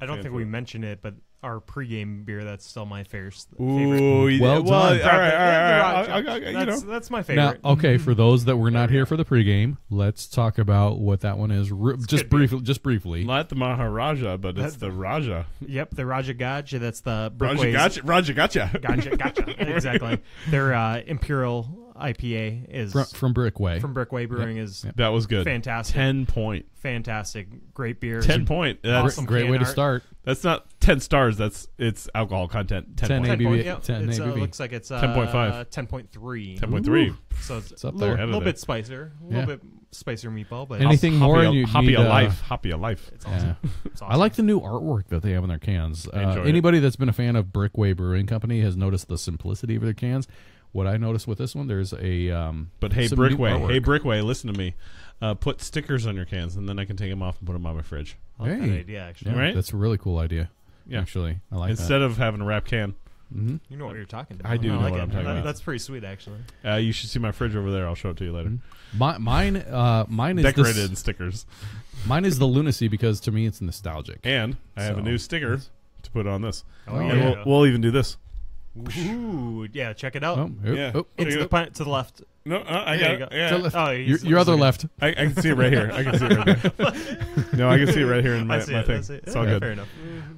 don't think we mentioned it, but our pregame beer, that's still my favorite. Well done. All right. That's my favorite. Now, okay, for those that were not here for the pregame, let's talk about what that one is. Just briefly. Not the Maharaja, but it's the Raja. Yep, the Raja Gotcha. That's the Brickway. Raja Gotcha. Gotcha. Exactly. Their Imperial IPA is from Brickway. From Brickway Brewing is that was good. Fantastic. 10 point. Fantastic. Great beer. 10 point. That's awesome. Great way to start. That's not 10 stars. It's alcohol content. 10 ABV. Yep. 10 ABV. Looks like it's 10.5. 10.3. 10.3. So it's up a there. little bit spicier. A little bit spicier meatball, but anything more? Hoppy alive. It's awesome. It's awesome. I like the new artwork that they have on their cans. Anybody that's been a fan of Brickway Brewing Company has noticed the simplicity of their cans. What I noticed with this one, there's a but hey Brickway, listen to me. Put stickers on your cans, and then I can take them off and put them on my fridge. I like that Hey. idea, actually. Yeah, Right? That's a really cool idea. Yeah. Actually, I like Instead of having a wrap can. that. Mm-hmm. You know what you're talking about. I do know like what it. I'm talking about. That's pretty sweet, actually. You should see my fridge over there. I'll show it to you later. Mine is Decorated in stickers. Mine is the lunacy because to me it's nostalgic. And I have a So, new sticker to put on this. Oh, And yeah. we'll even do this. Ooh, yeah, check it out. Oh, Yeah. Into the pint to the left. No, I There got you it. go. Yeah. To the left. Oh, Your other left. I can see it right here. I can see it right there. No, I can see it right here in my I see my it, thing. I see it. It's all Yeah, good. Fair enough.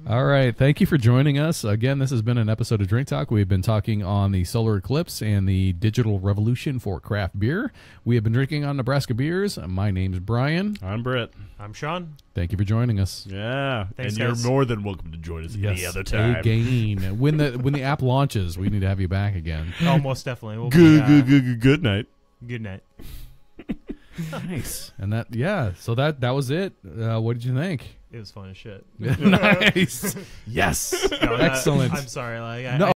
All right. Thank you for joining us. Again, this has been an episode of Drink Talk. We've been talking on the Solar Eclipse and the digital revolution for craft beer. We have been drinking on Nebraska beers. My name's Brian. I'm Britt. I'm Sean. Thank you for joining us. Yeah. Thanks, and you're guys. more than welcome to join us any other time. Again. When the app launches, we need to have you back again. Oh, most definitely. We'll Good night. Good night. Nice. And so that was it. What did you think? It was fun as shit. Nice. Yes. No, Excellent. I'm sorry. Like, No.